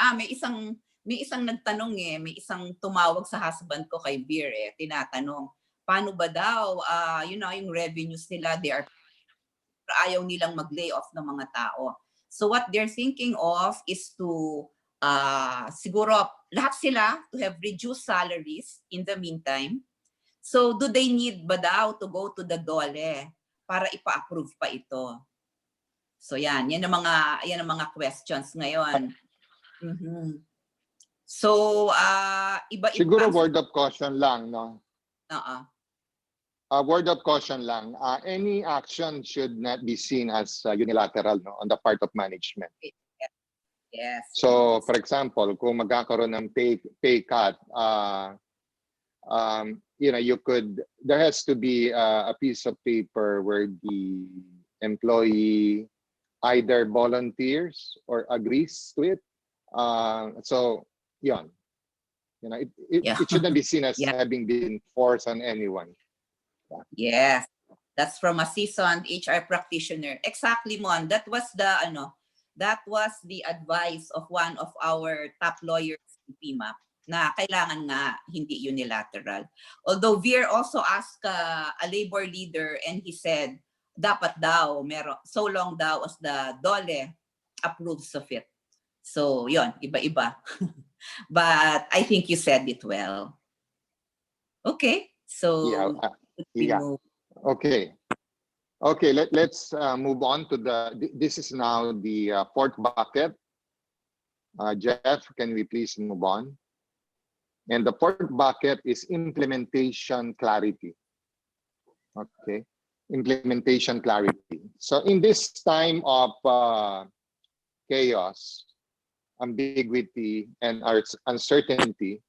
may isang nagtanong may isang tumawag sa husband ko kay Beer tinatanong, paano ba daw yung revenues nila, ayaw nilang mag-lay off ng mga tao. So what they're thinking of is to siguro lahat sila to have reduced salaries in the meantime. So do they need ba daw to go to the DOLE para ipa-approve pa ito? So yan ang mga questions ngayon. So iba-iba. Siguro word of caution lang, no? A word of caution lang. Any action should not be seen as unilateral, no, on the part of management. Yes. So, for example, kung magkakaroon ng pay cut, there has to be a piece of paper where the employee either volunteers or agrees to it, So, yon. Yeah. It shouldn't be seen as Yeah. having been forced on anyone. Yes. That's from a seasoned HR practitioner. Exactly, Mon. That was the advice of one of our top lawyers in PMAP na kailangan nga hindi unilateral. Although Veer also asked a labor leader and he said, dapat daw, so long daw as the DOLE approves of it. So, yon, iba-iba. But I think you said it well. Okay, Yeah. so we Yeah. move. Okay. Okay. Let's move on to this is now the fourth bucket. Jeff, can we please move on? And the fourth bucket is implementation clarity. Okay. Implementation clarity. So in this time of chaos, ambiguity, and uncertainty,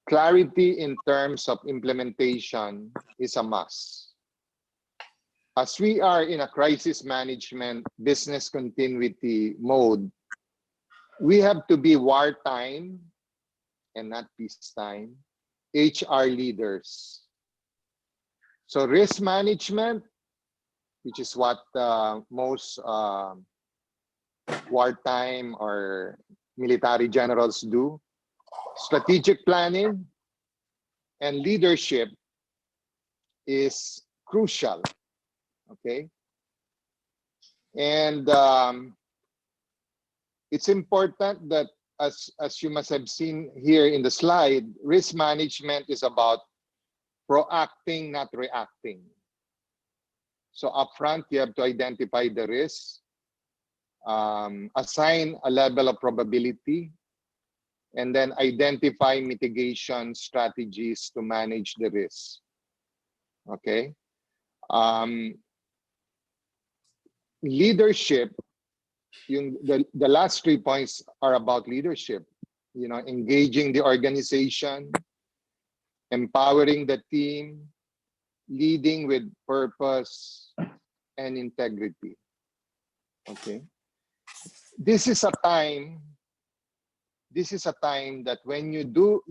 clarity in terms of implementation is a must. As we are in a crisis management business continuity mode, we have to be wartime and not peacetime HR leaders. So risk management, which is what most wartime or military generals do, strategic planning and leadership is crucial. Okay. And it's important that as you must have seen here in the slide, risk management is about proacting, not reacting. So upfront, you have to identify the risk, assign a level of probability, and then identify mitigation strategies to manage the risk. Okay. Leadership, the last 3 points are about leadership. Engaging the organization, empowering the team, leading with purpose and integrity. Okay. This is a time that when you do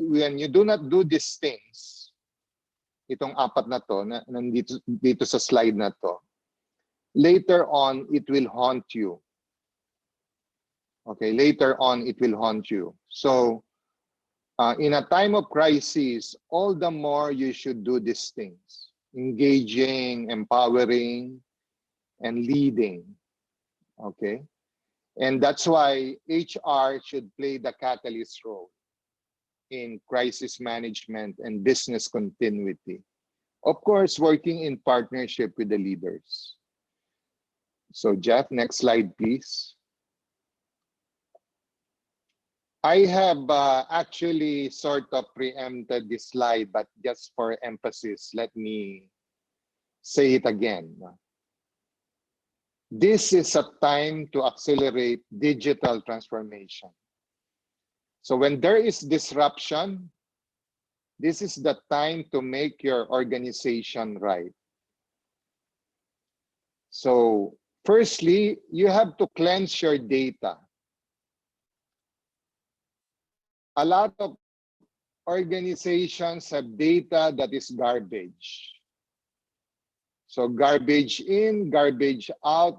not do these things, itong apat na to, nandito dito sa slide na to, later on it will haunt you. Okay, later on it will haunt you. So in a time of crisis, all the more you should do these things: engaging, empowering, and leading. Okay. And that's why HR should play the catalyst role in crisis management and business continuity. Of course, working in partnership with the leaders. So Jeff, next slide, please. I have actually sort of preempted this slide, but just for emphasis, let me say it again. This is a time to accelerate digital transformation. So when there is disruption, this is the time to make your organization right. So firstly, you have to cleanse your data. A lot of organizations have data that is garbage. So garbage in, garbage out,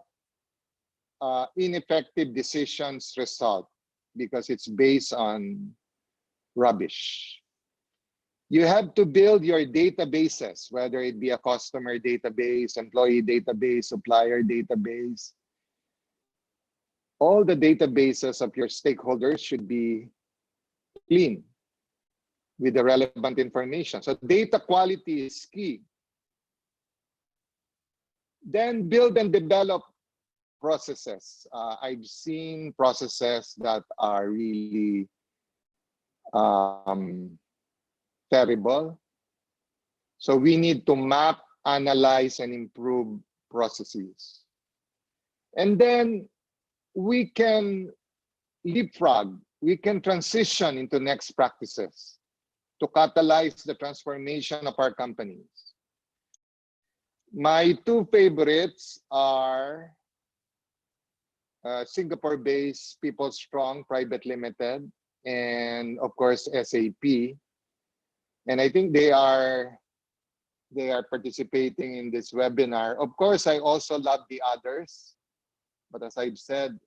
ineffective decisions result because it's based on rubbish. You have to build your databases, whether it be a customer database, employee database, supplier database. All the databases of your stakeholders should be clean with the relevant information. So data quality is key. Then build and develop processes. I've seen processes that are really terrible. So we need to map, analyze, and improve processes. And then we can leapfrog, we can transition into next practices to catalyze the transformation of our companies. My two favorites are Singapore-based People Strong Private Limited, and of course SAP. And I think they are participating in this webinar. Of course, I also love the others, but as I've said,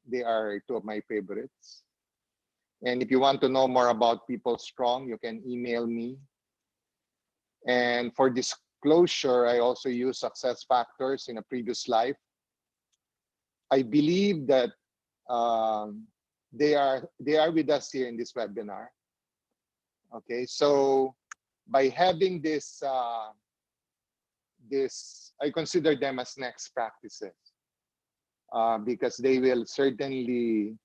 they are two of my favorites. And if you want to know more about People Strong, you can email me. And for disclosure, I also use success factors in a previous life. I believe that they are with us here in this webinar. Okay, so by having this, I consider them as next practices because they will certainly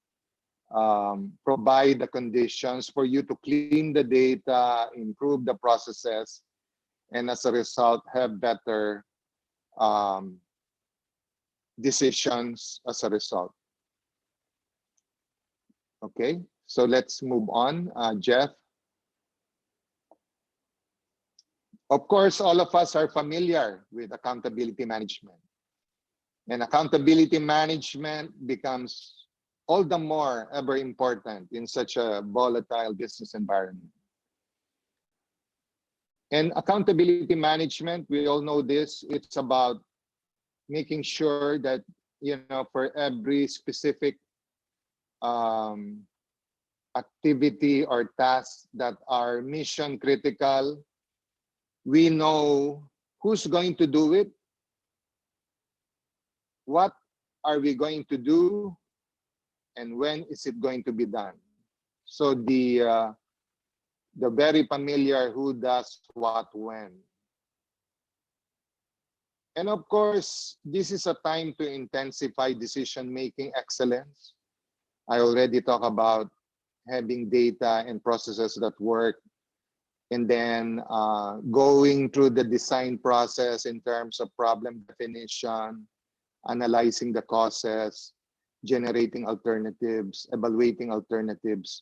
provide the conditions for you to clean the data, improve the processes, and as a result, have better decisions as a result. Okay, so let's move on. Jeff. Of course, all of us are familiar with accountability management. And accountability management becomes all the more ever important in such a volatile business environment. And accountability management, we all know this, it's about making sure that, you know, for every specific activity or task that are mission critical, we know who's going to do it, what are we going to do, and when is it going to be done. So the very familiar who does what when. And of course, this is a time to intensify decision-making excellence. I already talked about having data and processes that work, and then going through the design process in terms of problem definition, analyzing the causes, generating alternatives, evaluating alternatives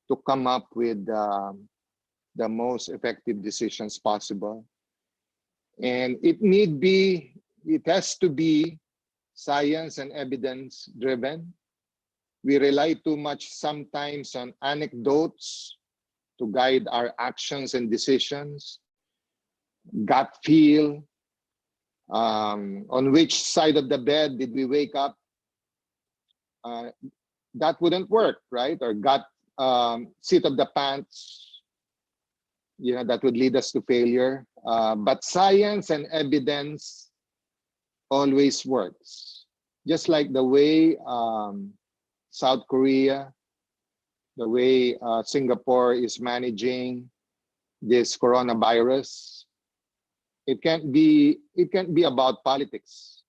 to come up with the most effective decisions possible. And it has to be science and evidence driven. We rely too much sometimes on anecdotes to guide our actions and decisions, gut feel, on which side of the bed did we wake up. That wouldn't work, right? Or gut seat of the pants, you know, that would lead us to failure. But science and evidence always works. Just like the way South Korea, the way Singapore is managing this coronavirus, it can't be about politics,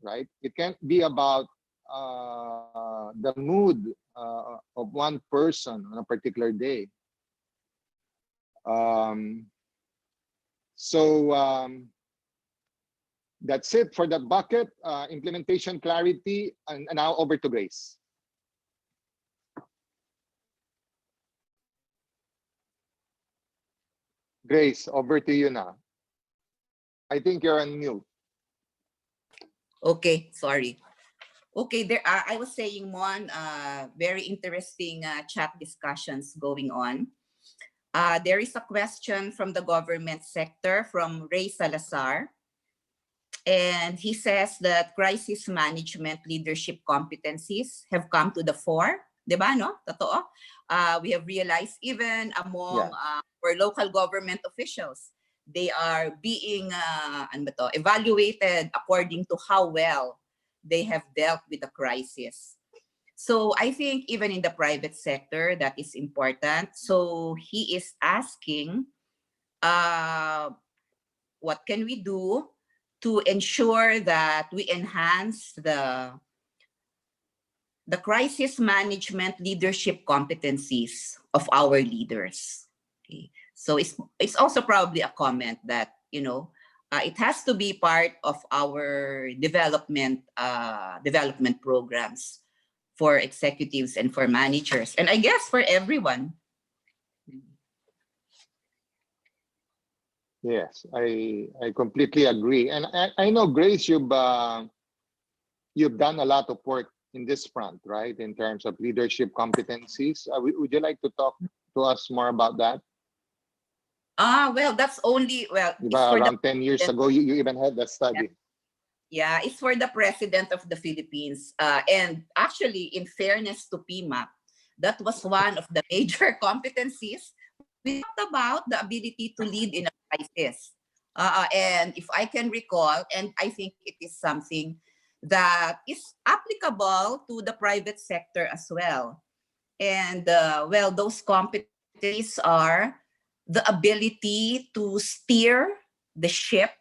right? It can't be about the mood of one person on a particular day. That's it for that bucket. Implementation clarity, and now over to Grace. Grace, over to you now. I think you're on mute. Okay, sorry. Okay, there are, I was saying, Mon, very interesting chat discussions going on. There is a question from the government sector from Ray Salazar. And he says that crisis management leadership competencies have come to the fore. Diba, no? Totoo. We have realized even among our local government officials, they are being evaluated according to how well they have dealt with the crisis. So I think even in the private sector, that is important. So he is asking, what can we do to ensure that we enhance the crisis management leadership competencies of our leaders? Okay. So it's also probably a comment that, you know, it has to be part of our development programs for executives and for managers, and I guess for everyone. Yes, I completely agree. And I know, Grace, you've you've done a lot of work in this front, right? In terms of leadership competencies. Would you like to talk to us more about that? Well, that's only, well, it's Diba, for the around 10 years president. ago, you even had that study. Yeah, it's for the president of the Philippines. And actually, in fairness to PIMA, that was one of the major competencies. We talked about the ability to lead in a crisis. And if I can recall, and I think it is something that is applicable to the private sector as well. And well, those competencies are the ability to steer the ship,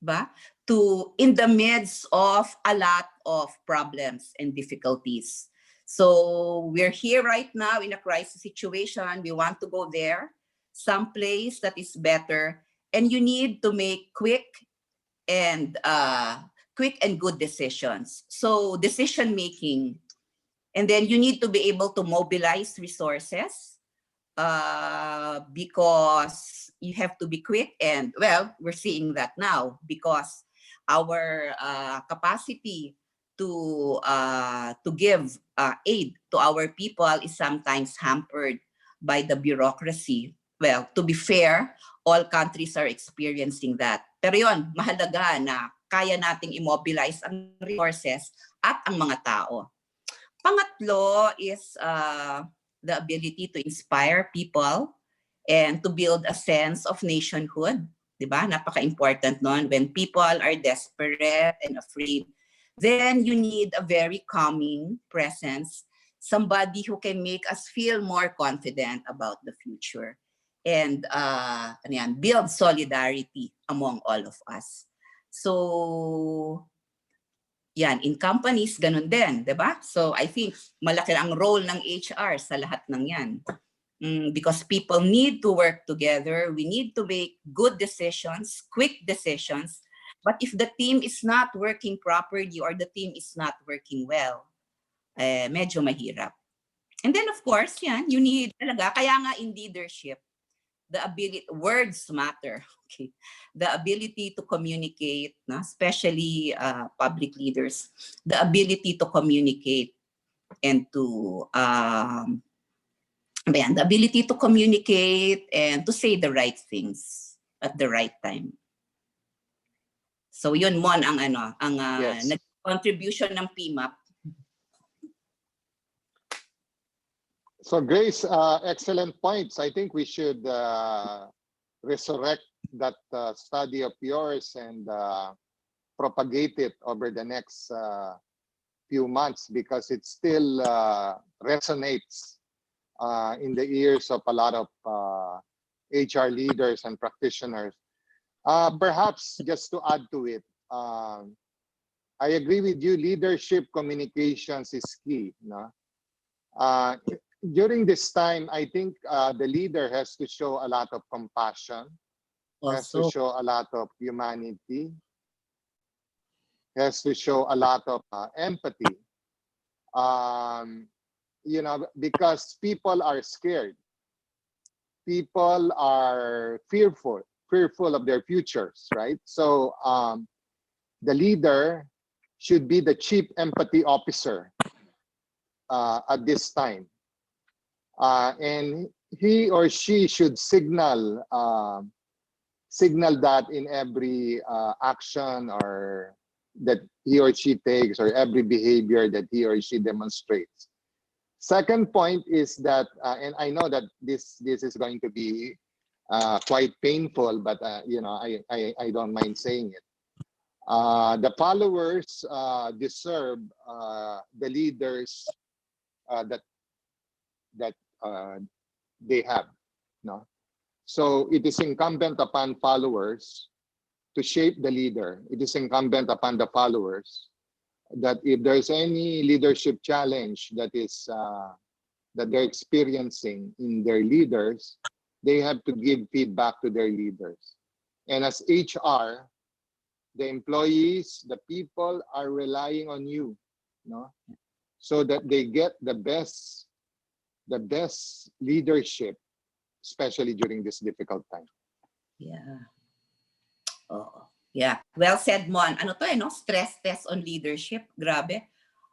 ba, to in the midst of a lot of problems and difficulties. So we're here right now in a crisis situation. We want to go there, someplace that is better, and you need to make and quick and good decisions. So decision making, and then you need to be able to mobilize resources because you have to be quick. And well, we're seeing that now because our capacity to give aid to our people is sometimes hampered by the bureaucracy. Well, to be fair, all countries are experiencing that. Pero yon, mahalaga na kaya nating immobilize ang resources at ang mga tao. Pangatlo is the ability to inspire people and to build a sense of nationhood. Diba? Napaka-important nun. When people are desperate and afraid, then you need a very calming presence, somebody who can make us feel more confident about the future and build solidarity among all of us. So, yan, in companies, ganun din, di ba? So I think malaki ang role ng HR sa lahat ng yan. Because people need to work together. We need to make good decisions, quick decisions. But if the team is not working properly or the team is not working well, medyo mahirap. And then of course, yan, you need talaga, kaya nga in leadership, the ability, words matter. Okay, the ability to communicate, no? Especially public leaders, the ability to communicate and to the ability to communicate and to say the right things at the right time. So yun mon ang Yes. contribution ng PMAP. So Grace, excellent points. I think we should resurrect that study of yours and propagate it over the next few months because it still resonates in the ears of a lot of HR leaders and practitioners. Perhaps just to add to it, I agree with you, leadership communications is key. No? During this time, I think the leader has to show a lot of compassion, has to show a lot of humanity, has to show a lot of empathy. You know, because people are scared. People are fearful of their futures, right? So the leader should be the chief empathy officer at this time. And he or she should signal that in every action or that he or she takes or every behavior that he or she demonstrates. Second point is that, and I know that this is going to be quite painful, but you know, I don't mind saying it. The followers deserve the leaders that they have. No, so it is incumbent upon followers to shape the leader. It is incumbent upon the followers that if there's any leadership challenge that is that they're experiencing in their leaders, they have to give feedback to their leaders. And as HR, the employees, the people are relying on you, no, so that they get the best leadership, especially during this difficult time. Yeah. Oh. Yeah. Well said, Mon. Ano to no? Stress test on leadership. Grabe.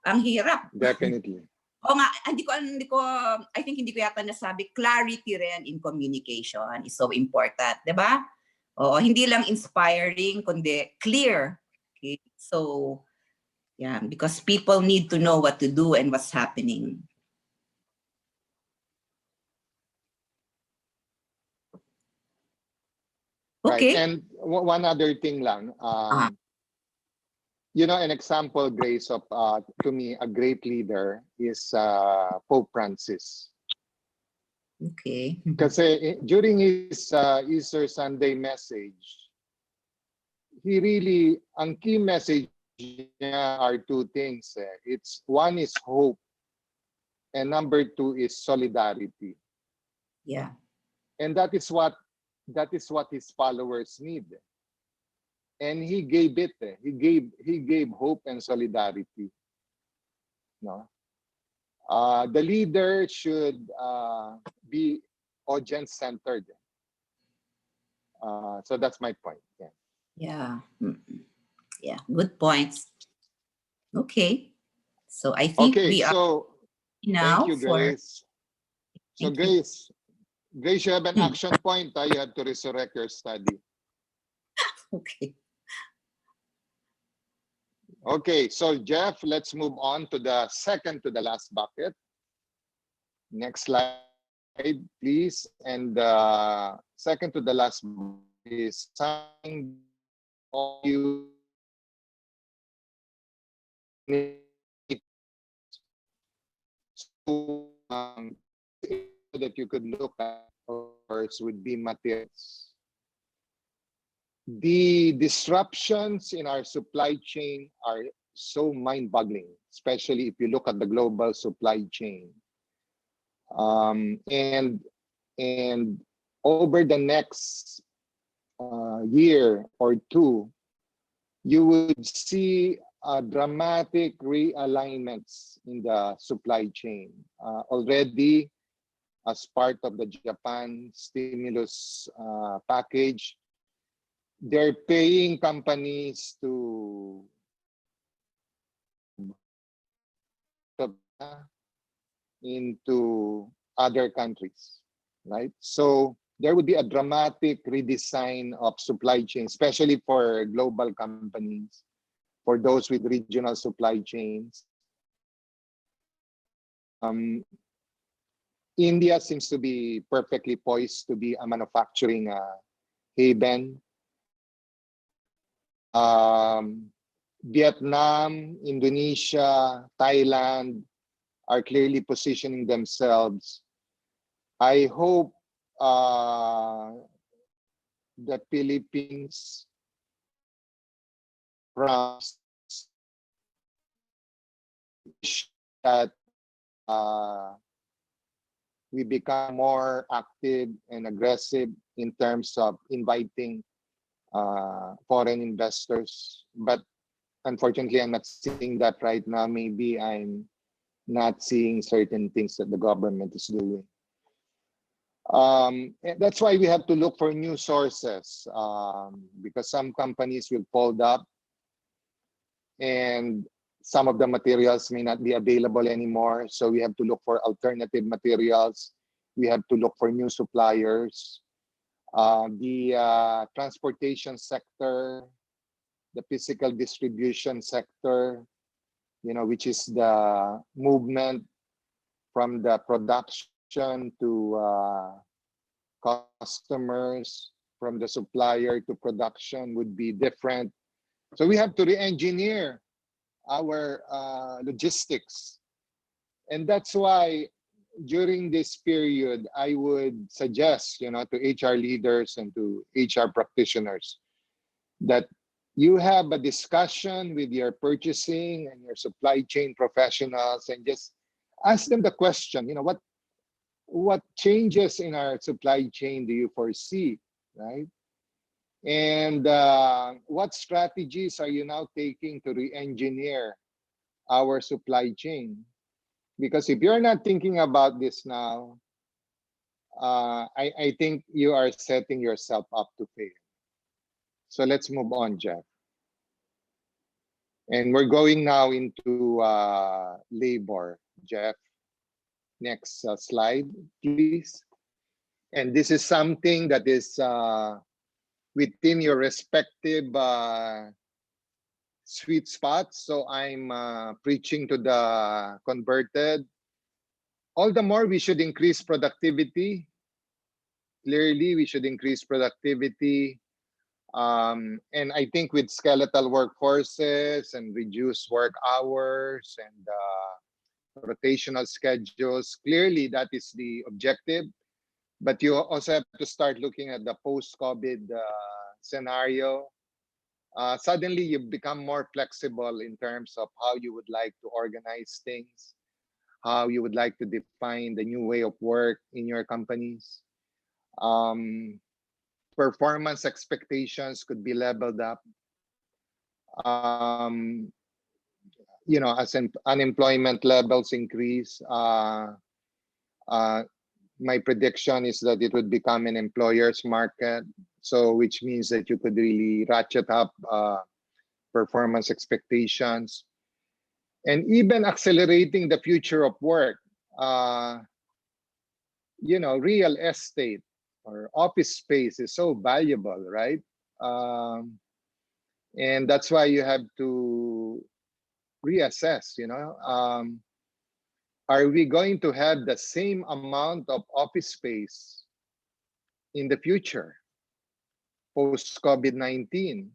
Ang hirap. Definitely. O nga, I think hindi ko yata nasabi, clarity rin in communication is so important. Diba? Oo, hindi lang inspiring, kundi clear. Okay? So, yeah, because people need to know what to do and what's happening. Right. Okay. And one other thing lang. You know, an example, Grace, of to me, a great leader is Pope Francis. Okay. Kasi during his Easter Sunday message, ang key message niya are two things. It's one is hope, and number two is solidarity. Yeah. And that is what his followers need. And he gave it. He gave hope and solidarity. No, the leader should be audience centered. So that's my point. Yeah. Yeah. Yeah. Good points. Okay. So I think Okay. we are So thank now you, for. Grace. So Thank you. Grace, you have an action point. You have to resurrect your study. Okay. Okay, so Jeff, let's move on to the second to the last bucket. Next slide, please. And second to the last is something all you need. So, that you could look at, of course, would be materials. The disruptions in our supply chain are so mind-boggling, especially if you look at the global supply chain. And over the next year or two, you would see dramatic realignments in the supply chain. Already, as part of the Japan stimulus package, they're paying companies to into other countries, right? So there would be a dramatic redesign of supply chain, especially for global companies, for those with regional supply chains. India seems to be perfectly poised to be a manufacturing haven. Vietnam, Indonesia, Thailand are clearly positioning themselves. I hope the Philippines, France, that we become more active and aggressive in terms of inviting foreign investors. But unfortunately, I'm not seeing that right now. Maybe I'm not seeing certain things that the government is doing. That's why we have to look for new sources, because some companies will fold up and some of the materials may not be available anymore. So we have to look for alternative materials. We have to look for new suppliers. The transportation sector, the physical distribution sector, which is the movement from the production to customers, from the supplier to production would be different. So we have to re-engineer our logistics. And that's why during this period, I would suggest, to HR leaders and to HR practitioners that you have a discussion with your purchasing and your supply chain professionals and just ask them the question, what changes in our supply chain do you foresee, right? And what strategies are you now taking to re-engineer our supply chain? Because if you're not thinking about this now, I think you are setting yourself up to fail. So let's move on, Jeff. And we're going now into labor, Jeff. Next slide, please. And this is something that is within your respective sweet spots. So I'm preaching to the converted. All the more we should increase productivity. Clearly, we should increase productivity. And I think with skeletal workforces and reduced work hours and rotational schedules, clearly that is the objective. But you also have to start looking at the post-COVID scenario. Suddenly, you become more flexible in terms of how you would like to organize things, how you would like to define the new way of work in your companies. Performance expectations could be leveled up. You know, as unemployment levels increase, my prediction is that it would become an employer's market. So, which means that you could really ratchet up performance expectations, and even accelerating the future of work. You know, real estate or office space is so valuable, right? And that's why you have to reassess, you know, are we going to have the same amount of office space in the future post COVID-19?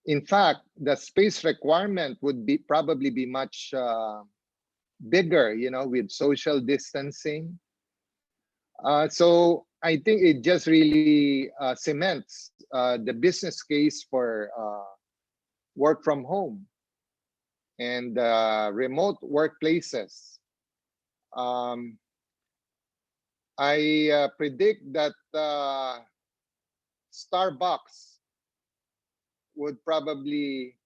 In fact, the space requirement would be probably be much bigger, you know, with social distancing. So I think it just really cements the business case for work from home and remote workplaces. I predict that Starbucks would probably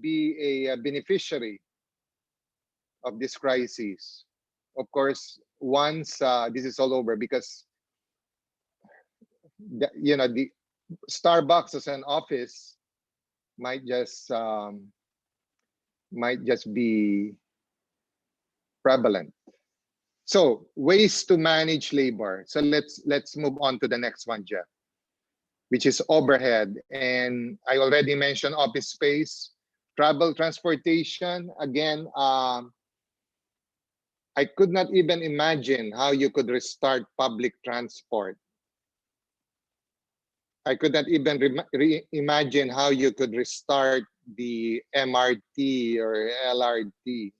be a beneficiary of this crisis. Of course, once this is all over, because you know, the Starbucks as an office might just be prevalent. So ways to manage labor. So let's move on to the next one, Jeff, which is overhead. And I already mentioned office space, travel, transportation. Again, I could not even imagine how you could restart public transport. I could not even imagine how you could restart the MRT or LRT.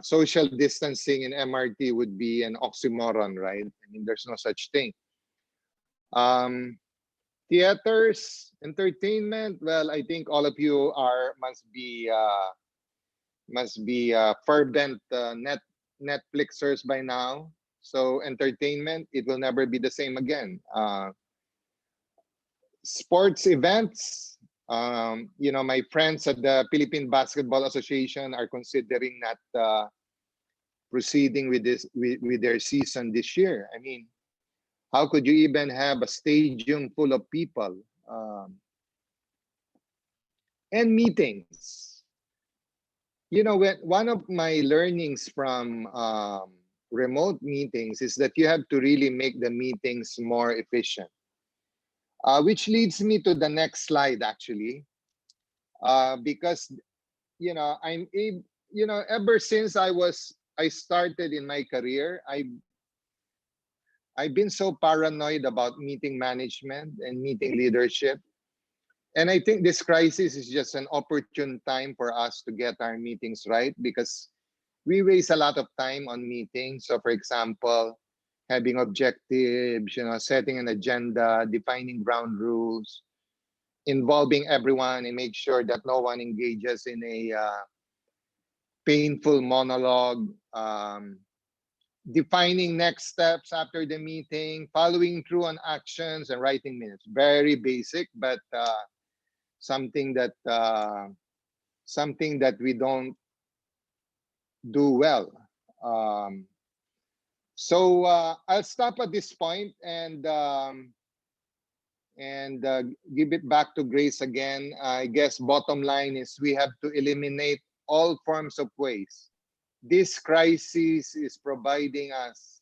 Social distancing in MRT would be an oxymoron, right? I mean, there's no such thing. Theaters, entertainment. Well, I think all of you must be fervent Netflixers by now. So entertainment, it will never be the same again. Sports events. You know, my friends at the Philippine Basketball Association are considering not proceeding with their season this year. I mean, how could you even have a stadium full of people? And meetings. You know, one of my learnings from remote meetings is that you have to really make the meetings more efficient. Which leads me to the next slide, actually, because you know, you know, ever since I started in my career, I've been so paranoid about meeting management and meeting leadership. And I think this crisis is just an opportune time for us to get our meetings right, because we waste a lot of time on meetings. So for example, having objectives, you know, setting an agenda, defining ground rules, involving everyone and make sure that no one engages in a painful monologue, defining next steps after the meeting, following through on actions, and writing minutes. Very basic, but something that we don't do well. So I'll stop at this point and give it back to Grace again. I guess bottom line is we have to eliminate all forms of waste. This crisis is providing us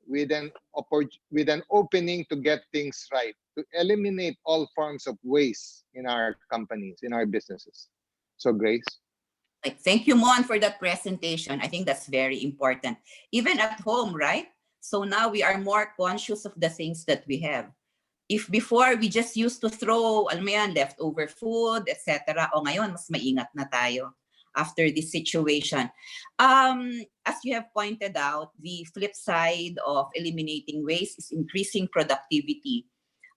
with an opening to get things right, to eliminate all forms of waste in our companies, in our businesses. So Grace. Like, thank you, Mon, for that presentation. I think that's very important. Even at home, right? So now we are more conscious of the things that we have. If before we just used to throw, alam mo yan, leftover food, etc. O ngayon, mas maingat na tayo after this situation. As you have pointed out, the flip side of eliminating waste is increasing productivity.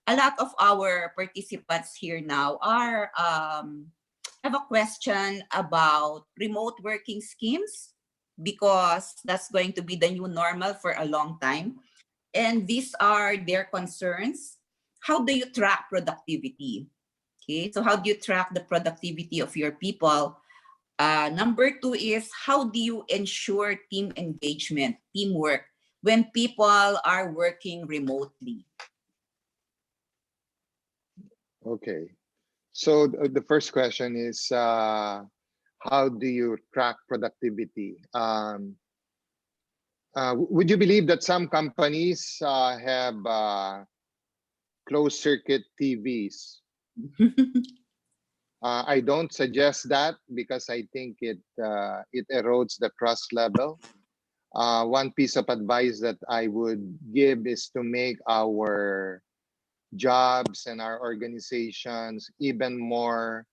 A lot of our participants here now are have a question about remote working schemes, because that's going to be the new normal for a long time. And these are their concerns. How do you track productivity? Okay, so how do you track the productivity of your people? Number two is, how do you ensure team engagement, teamwork, when people are working remotely? Okay. So the first question is, how do you track productivity? Would you believe that some companies have closed circuit TVs? I don't suggest that because I think it erodes the trust level. One piece of advice that I would give is to make our jobs and our organizations even more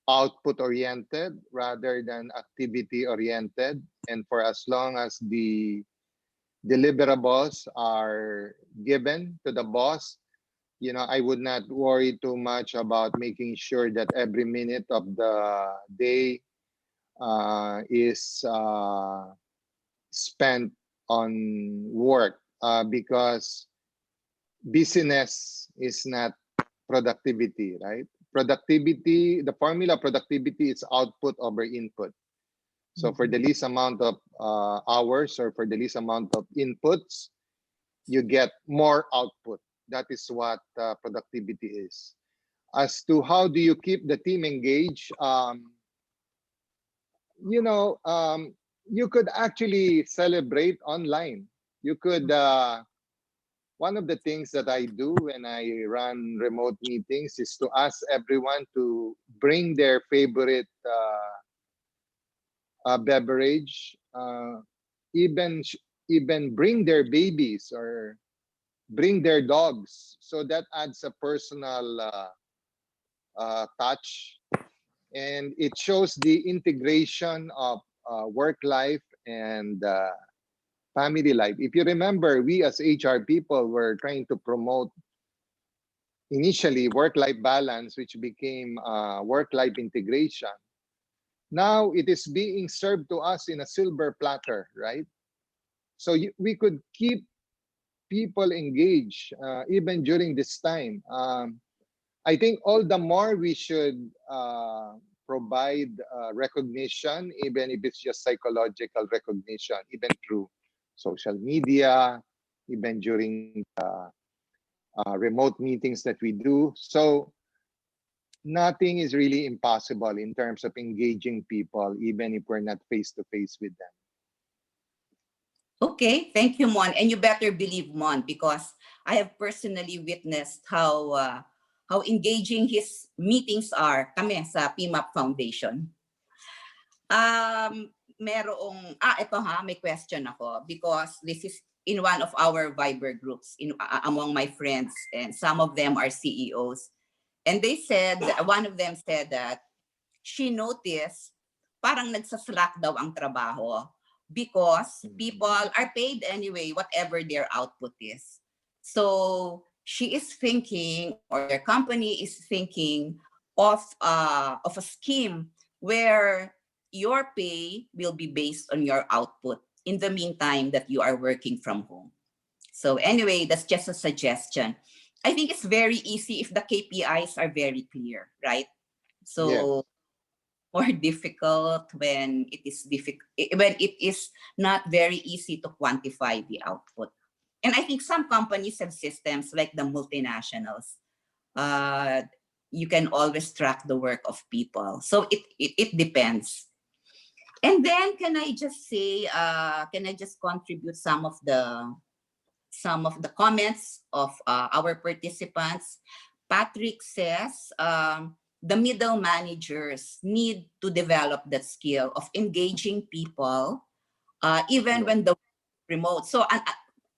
output oriented rather than activity oriented. And for as long as the deliverables are given to the boss, I would not worry too much about making sure that every minute of the day is spent on work, because business is not productivity, right? Productivity, the formula of productivity is output over input. So for the least amount of hours or for the least amount of inputs, you get more output. That is what productivity is. As to how do you keep the team engaged, you could actually celebrate online. You could, one of the things that I do when I run remote meetings is to ask everyone to bring their favorite beverage, even bring their babies or bring their dogs. So that adds a personal touch, and it shows the integration of work life and family life. If you remember, we as HR people were trying to promote initially work-life balance, which became work-life integration. Now it is being served to us in a silver platter, right? So we could keep people engaged even during this time. I think all the more we should provide recognition, even if it's just psychological recognition, even through social media, even during remote meetings that we do. So nothing is really impossible in terms of engaging people, even if we're not face-to-face with them. Okay, thank you, Mon. And you better believe, Mon, because I have personally witnessed how engaging his meetings are kami sa PMAP Foundation. Ito may question ako, because this is in one of our Viber groups among my friends, and some of them are CEOs. And they said, one of them said that she noticed parang nagsaslack daw ang trabaho because people are paid anyway, whatever their output is. So she is thinking, or their company is thinking of a scheme where your pay will be based on your output in the meantime that you are working from home. So anyway, that's just a suggestion. I think it's very easy if the KPIs are very clear, right? So Yes. more difficult when when it is not very easy to quantify the output. And I think some companies have systems like the multinationals. Uh, you can always track the work of people. So it depends. And then can I just say, can I just contribute some of the comments of our participants? Patrick says, the middle managers need to develop that skill of engaging people even Yeah. when the remote. So,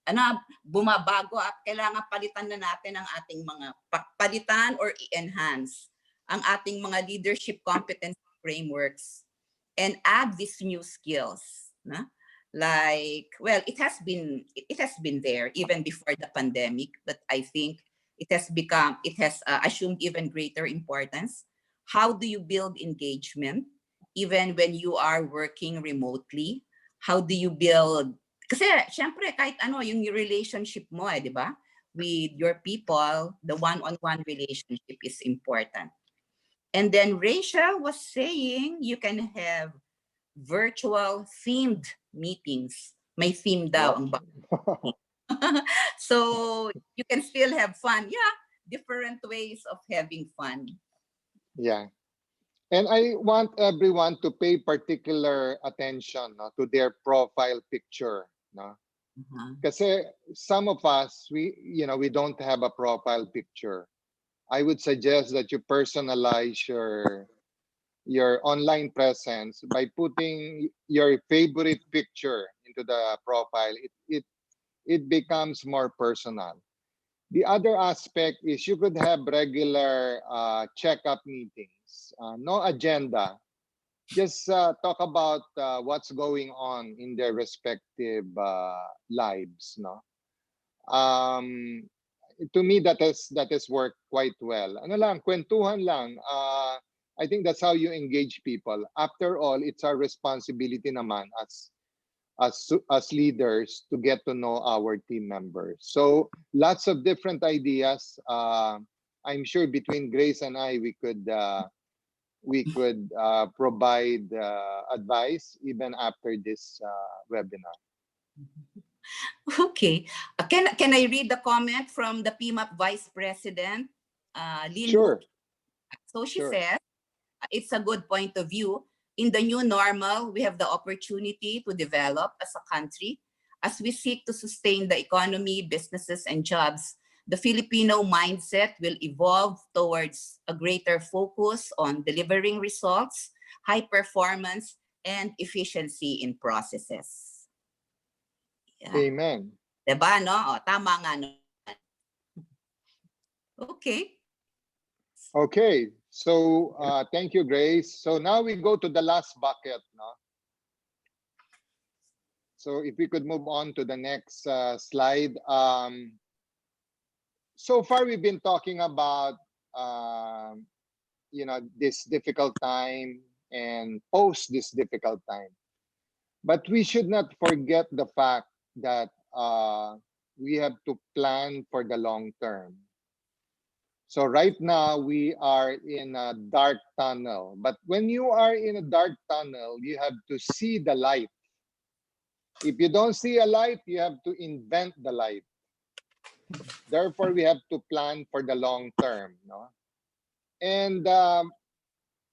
ano, bumabago at kailangan palitan na natin ang ating mga palitan or i-enhance ang ating mga leadership competence frameworks and add these new skills. Na? Like, well, it has been there even before the pandemic, but I think it has assumed even greater importance. How do you build engagement even when you are working remotely? How do you build, kasi syempre kahit ano yung relationship mo di ba? With your people, the one-on-one relationship is important. And then Rachel was saying you can have virtual themed meetings. May theme daw ang so you can still have fun. Yeah, different ways of having fun. Yeah. And I want everyone to pay particular attention, no, to their profile picture. No? Kasi some of us, we don't have a profile picture. I would suggest that you personalize your online presence by putting your favorite picture into the profile. It becomes more personal. The other aspect is you could have regular check-up meetings, no agenda. Just talk about what's going on in their respective lives. No, to me that has worked quite well. Ano lang, kwentuhan lang. I think that's how you engage people. After all, it's our responsibility naman as leaders to get to know our team members. So lots of different ideas. I'm sure between Grace and I, we could provide advice even after this webinar. Okay. Can I read the comment from the PMAP Vice President, Lynn Sure, Wook? So she sure. says, it's a good point of view. In the new normal, we have the opportunity to develop as a country. As we seek to sustain the economy, businesses, and jobs, the Filipino mindset will evolve towards a greater focus on delivering results, high performance, and efficiency in processes. Yeah. Amen. Diba, no? O, tama nga no. Okay. Okay, so thank you, Grace. So now we go to the last bucket. No? So if we could move on to the next slide. So far, we've been talking about this difficult time and post this difficult time. But we should not forget the fact that we have to plan for the long term. So right now we are in a dark tunnel. But when you are in a dark tunnel, you have to see the light. If you don't see a light, you have to invent the light. Therefore, we have to plan for the long term. No? And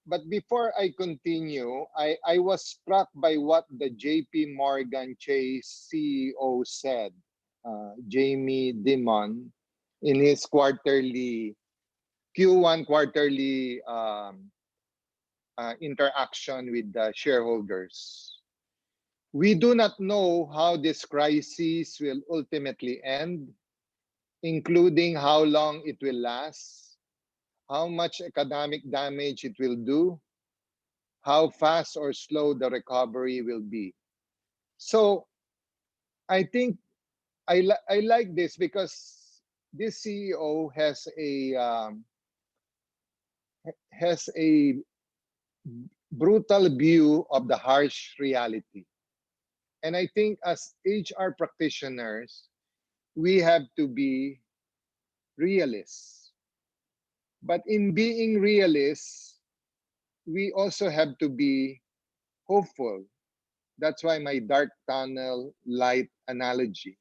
but before I continue, I was struck by what the JP Morgan Chase CEO said, Jamie Dimon, in his Q1 quarterly interaction with the shareholders. We do not know how this crisis will ultimately end, including how long it will last, how much economic damage it will do, how fast or slow the recovery will be. So I think I like this because this CEO has a brutal view of the harsh reality. And I think as HR practitioners, we have to be realists. But in being realists, we also have to be hopeful. That's why my dark tunnel light analogy.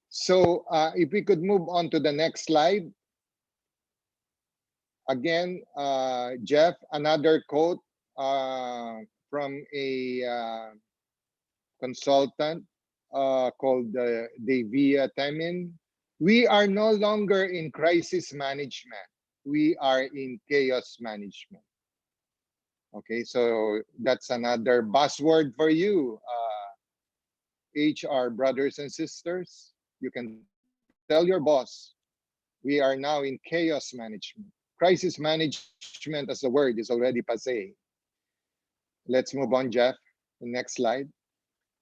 So if we could move on to the next slide. Again, Jeff, another quote from a consultant called Devia Temin. We are no longer in crisis management. We are in chaos management. Okay, so that's another buzzword for you, HR brothers and sisters. You can tell your boss, we are now in chaos management. Crisis management as a word is already passé. Let's move on, Jeff. The next slide.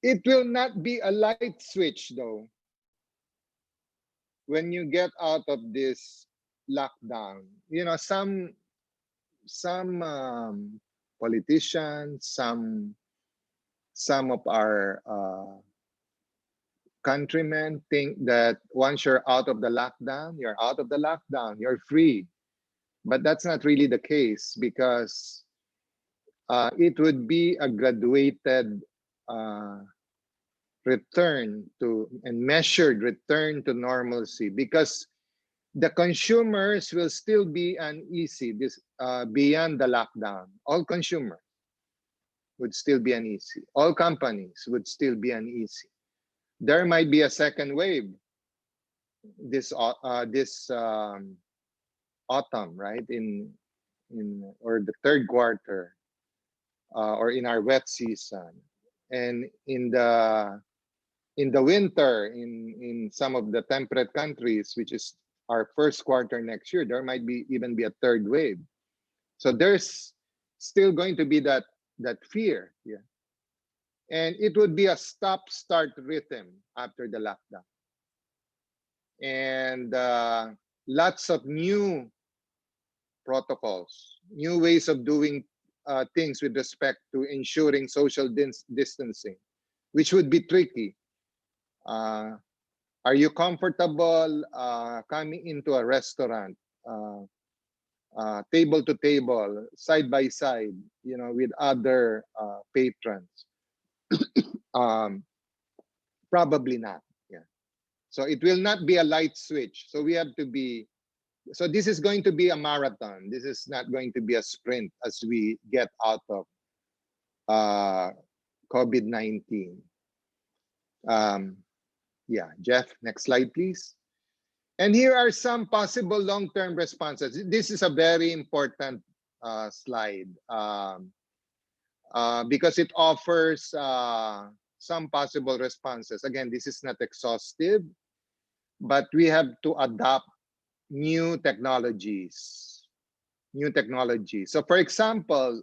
It will not be a light switch, though, when you get out of this lockdown. You know, some politicians, some of our countrymen think that once you're out of the lockdown, you're out of the lockdown, you're free. But that's not really the case, because it would be a graduated uh, return to and measured return to normalcy, because the consumers will still be uneasy this beyond the lockdown. All consumers would still be uneasy. All companies would still be uneasy. There might be a second wave this autumn, right? In or the third quarter, or in our wet season, and in the winter in some of the temperate countries, which is our first quarter next year, there might be even be a third wave. So there's still going to be that fear, yeah. And it would be a stop-start rhythm after the lockdown, and lots of new protocols, new ways of doing things with respect to ensuring social distancing, which would be tricky. Are you comfortable coming into a restaurant, table to table, side by side, with other patrons? Um, Probably not. Yeah. So it will not be a light switch. So we have to be. So this is going to be a marathon. This is not going to be a sprint as we get out of COVID-19. Yeah, Jeff, next slide, please. And here are some possible long-term responses. This is a very important slide because it offers some possible responses. Again, this is not exhaustive, but we have to adopt new technologies. So for example,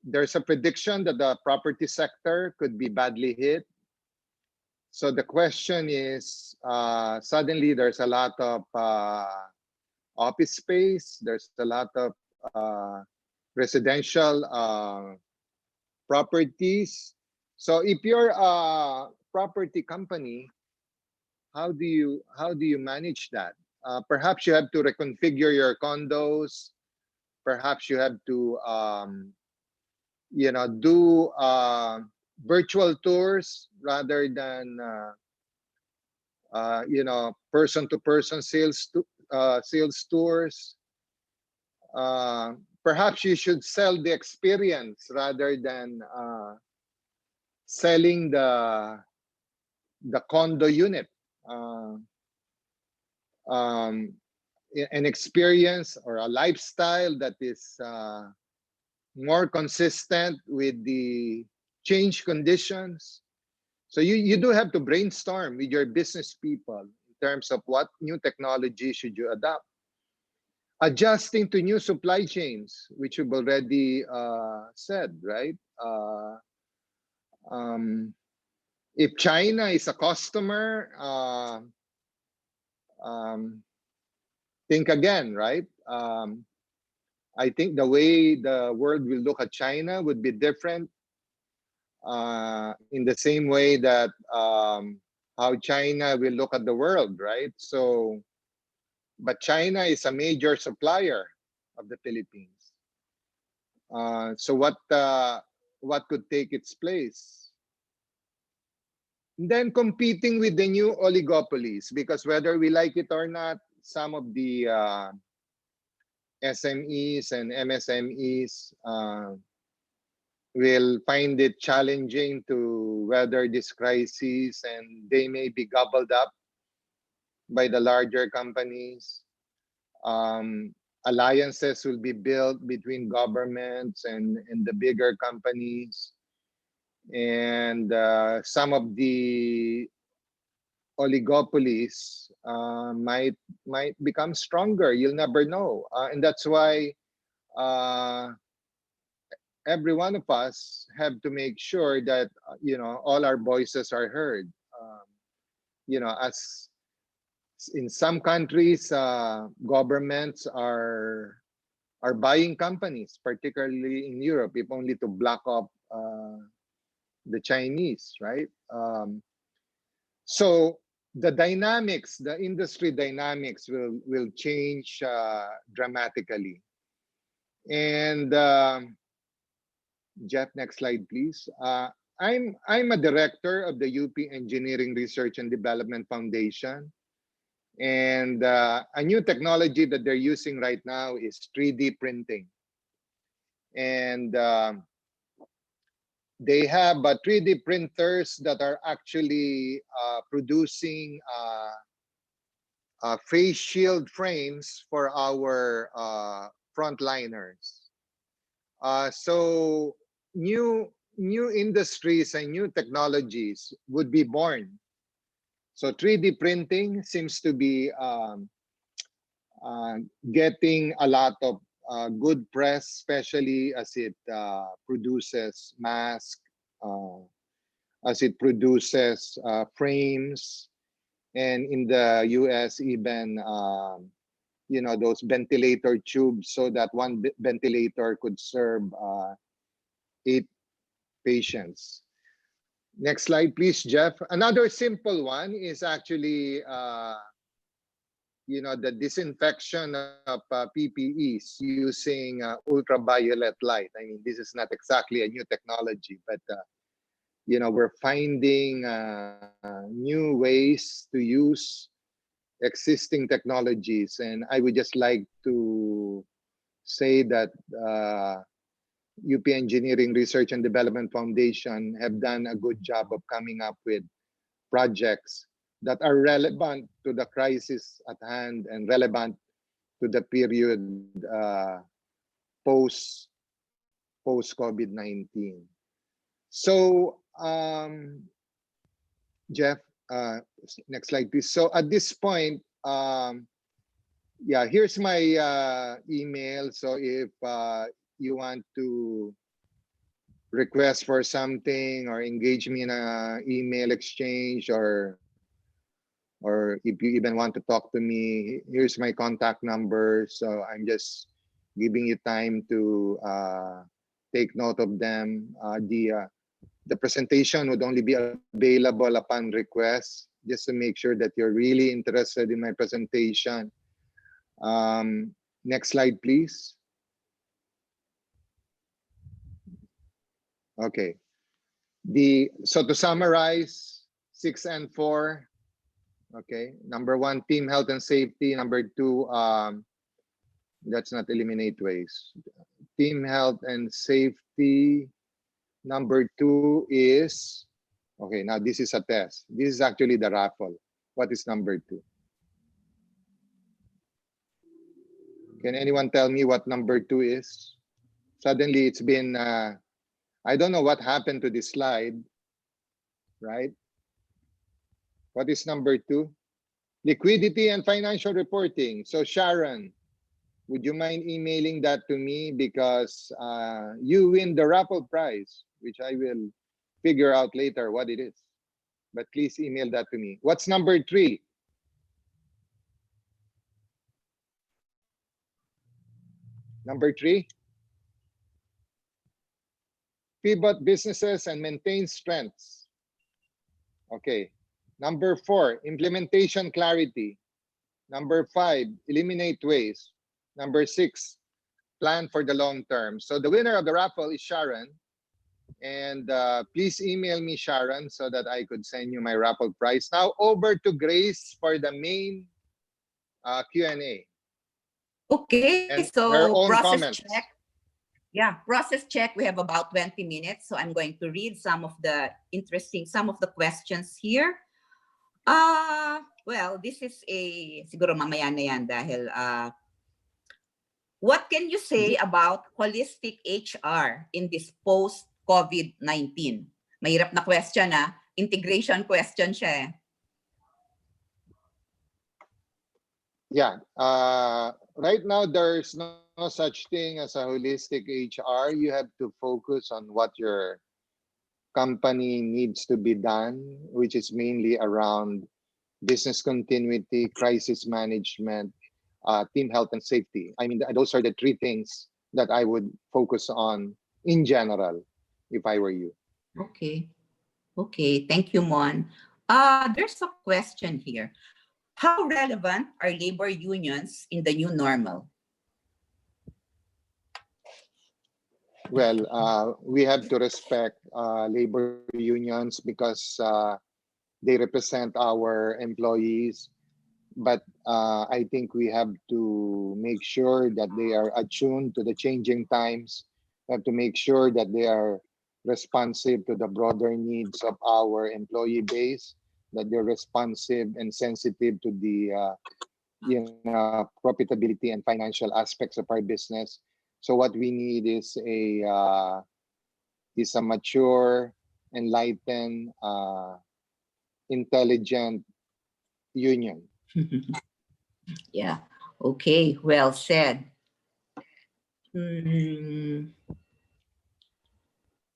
there's a prediction that the property sector could be badly hit. So the question is, suddenly there's a lot of office space, there's a lot of residential properties. So if you're a property company, how do you manage that? Perhaps you have to reconfigure your condos. Perhaps you have to do virtual tours rather than person-to-person sales tours. Perhaps you should sell the experience rather than selling the condo unit. An experience or a lifestyle that is more consistent with the change conditions. So you do have to brainstorm with your business people in terms of what new technology should you adopt. Adjusting to new supply chains, which you've already said, right? If China is a customer, think again, right? I think the way the world will look at China would be different in the same way that how China will look at the world, right? So, but China is a major supplier of the Philippines. So what could take its place? And then competing with the new oligopolies, because whether we like it or not, some of the SMEs and MSMEs will find it challenging to weather this crisis, and they may be gobbled up by the larger companies. Alliances will be built between governments and the bigger companies. And some of the oligopolies might become stronger. You'll never know. And that's why every one of us have to make sure that all our voices are heard. As in some countries, governments are buying companies, particularly in Europe, if only to block up the Chinese, right? So the dynamics, the industry dynamics will change dramatically. And Jeff, next slide, please. I'm a director of the UP Engineering Research and Development Foundation. And a new technology that they're using right now is 3D printing. And they have 3D printers that are actually producing face shield frames for our frontliners. So new industries and new technologies would be born. So 3D printing seems to be getting a lot of good press, especially as it produces masks, as it produces frames, and in the US even those ventilator tubes, so that one ventilator could serve 8 patients. Next slide, please, Jeff. Another simple one is actually the disinfection of PPEs using ultraviolet light. I mean, this is not exactly a new technology, but we're finding new ways to use existing technologies. And I would just like to say that UP Engineering Research and Development Foundation have done a good job of coming up with projects that are relevant to the crisis at hand and relevant to the period post COVID-19. So Jeff, next slide, please. So at this point, here's my email. So if you want to request for something or engage me in an email exchange, or if you even want to talk to me, here's my contact number. So I'm just giving you time to take note of them. The presentation would only be available upon request, just to make sure that you're really interested in my presentation. Next slide, please. Okay. So to summarize, 6 and 4. Okay. Number 1, team health and safety. Number 2, let's not eliminate waste. Team health and safety. Number 2 is, okay, now this is a test. This is actually the raffle. What is number 2? Can anyone tell me what number 2 is? Suddenly it's been, I don't know what happened to this slide, right? What is number 2? Liquidity and financial reporting. So Sharon, would you mind emailing that to me? Because you win the raffle prize, which I will figure out later what it is. But please email that to me. What's number 3? Number 3? Pivot businesses and maintain strengths. Okay. Number 4, implementation clarity. Number 5, eliminate waste. Number 6, plan for the long term. So the winner of the raffle is Sharon. And please email me, Sharon, so that I could send you my raffle prize. Now over to Grace for the main Q&A Okay, and her so own process comments. check. Yeah, process check. We have about 20 minutes. So I'm going to read some of the questions here. Well, this is siguro mamaya na yan dahil what can you say about holistic HR in this post-COVID-19? Mahirap na question integration question siya eh. Yeah. Right now, there's no such thing as a holistic HR. You have to focus on what your company needs to be done, which is mainly around business continuity, crisis management, team health and safety. I mean, those are the three things that I would focus on in general if I were you. Okay. Okay, thank you, Mon. There's a question here. How relevant are labor unions in the new normal? Well, we have to respect labor unions because they represent our employees. But I think we have to make sure that they are attuned to the changing times. We have to make sure that they are responsive to the broader needs of our employee base, that they're responsive and sensitive to the profitability and financial aspects of our business. So what we need is a mature, enlightened, intelligent union. Yeah, okay, well said.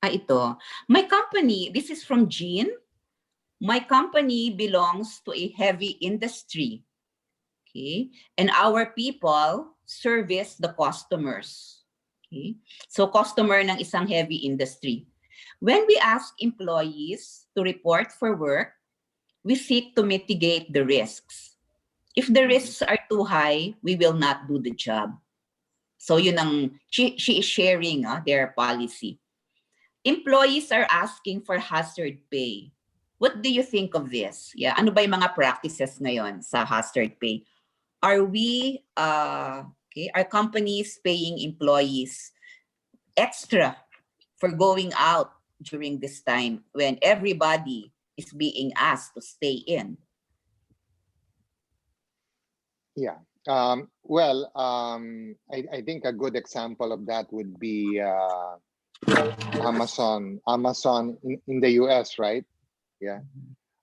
Ito. My company, this is from Jean. My company belongs to a heavy industry. Okay, and our people service the customers. Okay, so customer ng isang heavy industry. When we ask employees to report for work, we seek to mitigate the risks. If the risks are too high, we will not do the job. So yun ang, she is sharing their policy. Employees are asking for hazard pay. What do you think of this? Yeah, ano ba yung mga practices ngayon sa hazard pay? Are we, are companies paying employees extra for going out during this time when everybody is being asked to stay in? Yeah. I think a good example of that would be Amazon. Amazon in the US, right? Yeah.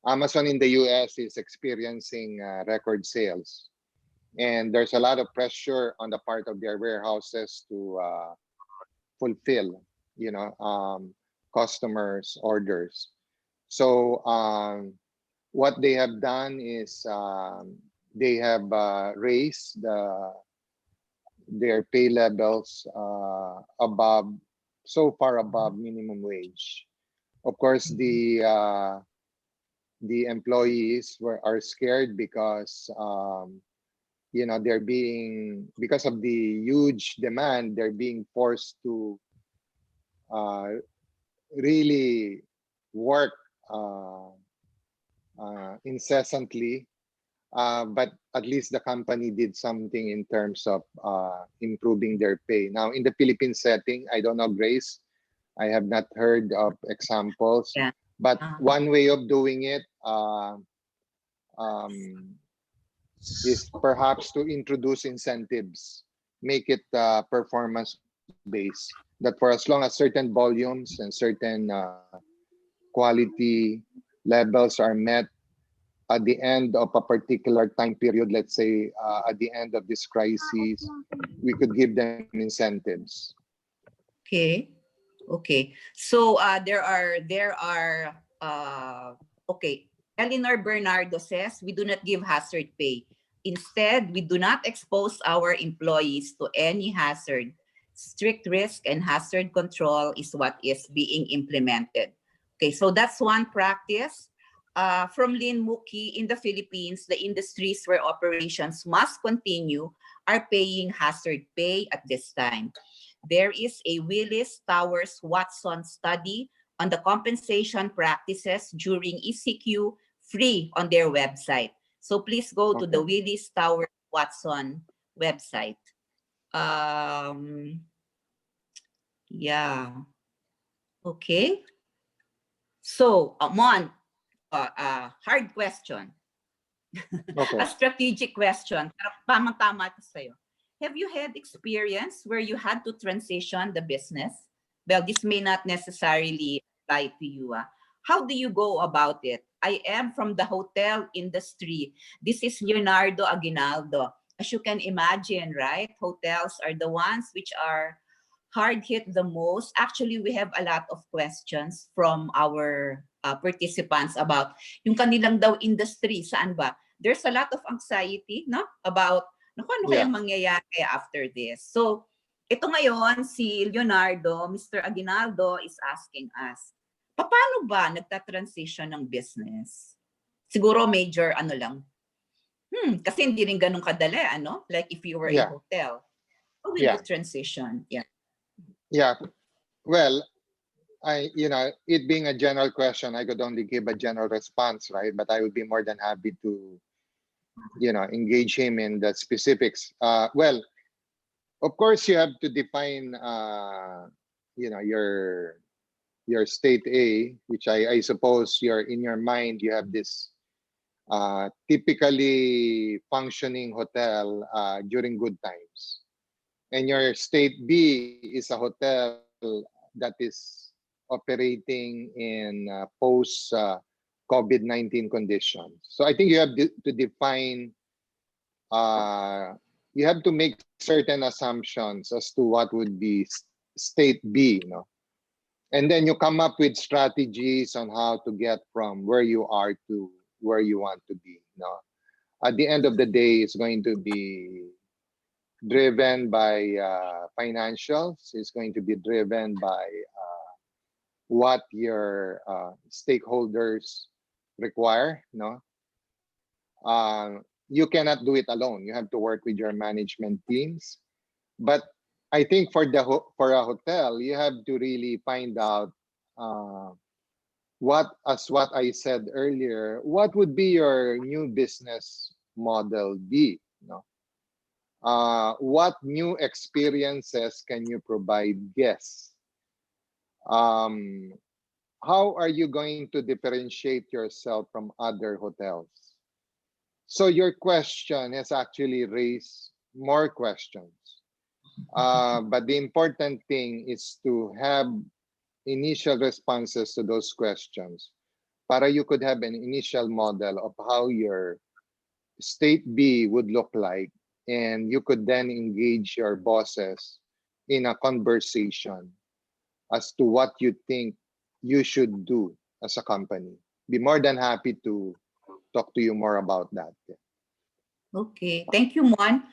Amazon in the US is experiencing record sales. And there's a lot of pressure on the part of their warehouses to fulfill, customers' orders. So what they have done is they have raised their pay levels so far above minimum wage. Of course, the employees are scared because they're being, because of the huge demand, they're being forced to really work incessantly. But at least the company did something in terms of improving their pay. Now, in the Philippine setting, I don't know, Grace, I have not heard of examples. Yeah. But one way of doing it is perhaps to introduce incentives, make it performance-based, that for as long as certain volumes and certain quality levels are met at the end of a particular time period, let's say at the end of this crisis, we could give them incentives. Okay. Okay. So there are okay. Eleanor Bernardo says we do not give hazard pay. Instead, we do not expose our employees to any hazard. Strict risk and hazard control is what is being implemented. Okay, so that's one practice. From Lynn Muki, in the Philippines, the industries where operations must continue are paying hazard pay at this time. There is a Willis Towers Watson study on the compensation practices during ECQ free on their website. So please go to the Willis Towers Watson website. Yeah. Okay. So, Mon, hard question. Okay. A strategic question. Pero tamang-tama ito sa'yo. Have you had experience where you had to transition the business? Well, this may not necessarily apply to you. How do you go about it? I am from the hotel industry. This is Leonardo Aguinaldo. As you can imagine, right? Hotels are the ones which are hard hit the most. Actually, we have a lot of questions from our participants about yung kanilang daw industry. Saan ba? There's a lot of anxiety, no? About, naku, ano kayang mangyayari after this? So, ito ngayon, si Leonardo, Mr. Aguinaldo is asking us, paano ba nagta-transition ng business? Siguro major ano lang. Kasi hindi rin ganun kadali, ano? Like if you were in hotel. How will you transition? Yeah. Yeah. Well, it being a general question, I could only give a general response, right? But I would be more than happy to, engage him in the specifics. Well, of course, you have to define, your state A, which I suppose you're in your mind, you have this typically functioning hotel during good times. And your state B is a hotel that is operating in post COVID-19 conditions. So I think you have to define, you have to make certain assumptions as to what would be state B, and then you come up with strategies on how to get from where you are to where you want to be. At the end of the day, it's going to be driven by financials. It's going to be driven by what your stakeholders require. You cannot do it alone. You have to work with your management teams. But I think for a hotel, you have to really find out what I said earlier, what would be your new business model be? What new experiences can you provide guests? How are you going to differentiate yourself from other hotels? So your question has actually raised more questions. But the important thing is to have initial responses to those questions para you could have an initial model of how your state B would look like, and you could then engage your bosses in a conversation as to what you think you should do as a company. Be more than happy to talk to you more about that. Okay, thank you, Mon.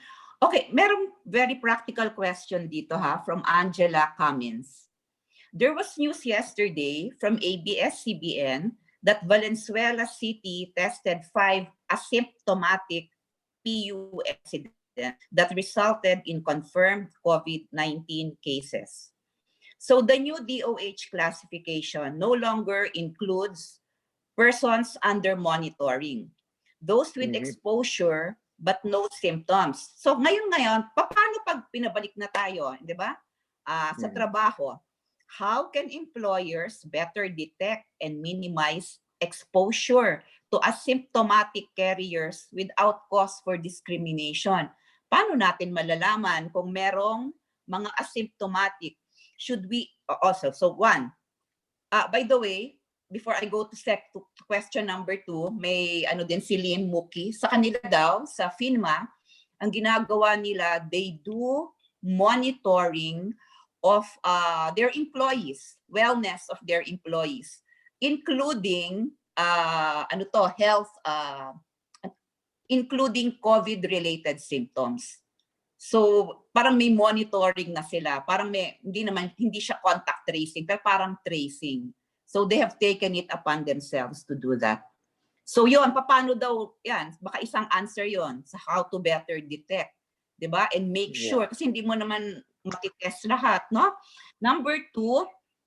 Okay, merong very practical question dito from Angela Cummins. There was news yesterday from ABS-CBN that Valenzuela City tested 5 asymptomatic PU residents that resulted in confirmed COVID-19 cases. So the new DOH classification no longer includes persons under monitoring, those with exposure but no symptoms. So ngayon, paano pag pinabalik na tayo, di ba? Sa trabaho, how can employers better detect and minimize exposure to asymptomatic carriers without cause for discrimination? Paano natin malalaman kung merong mga asymptomatic? Should we also, so one, by the way, before I go to question number 2, may din si Lynn Muki. Sa kanila daw, sa FINMA, ang ginagawa nila, they do monitoring of their employees, wellness of their employees, including health, including COVID-related symptoms. So, parang may monitoring na sila. Parang hindi siya contact tracing, pero parang tracing. So, they have taken it upon themselves to do that. So, yun, paano daw, yan, baka isang answer yon sa how to better detect 'di ba? And make sure, kasi hindi mo naman matitest lahat, no? Number 2,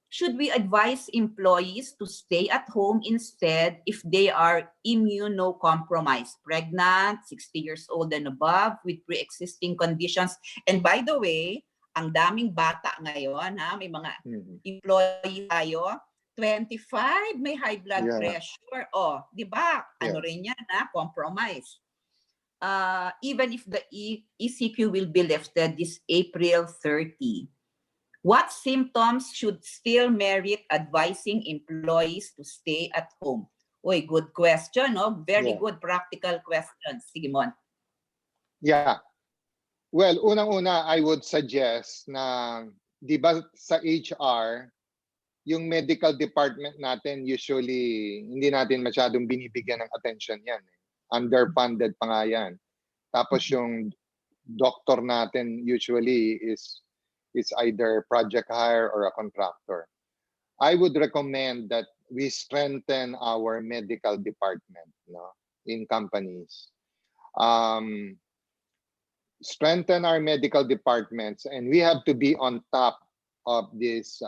should we advise employees to stay at home instead if they are immunocompromised, pregnant, 60 years old and above, with pre-existing conditions? And by the way, ang daming bata ngayon, ha? May mga employee tayo, 25, may high blood pressure. Oh, di ba? Ano rin yan, ha? Compromise. Even if the ECQ will be lifted this April 30. What symptoms should still merit advising employees to stay at home? Uy, good question, no? Very good practical question, Sigmund. Yeah. Well, unang-una, I would suggest na, di ba sa HR, yung medical department natin, usually, hindi natin masyadong binibigyan ng attention yan. Underfunded pa nga yan. Tapos yung doctor natin usually is either project hire or a contractor. I would recommend that we strengthen our medical department, no, in companies. Strengthen our medical departments, and we have to be on top of this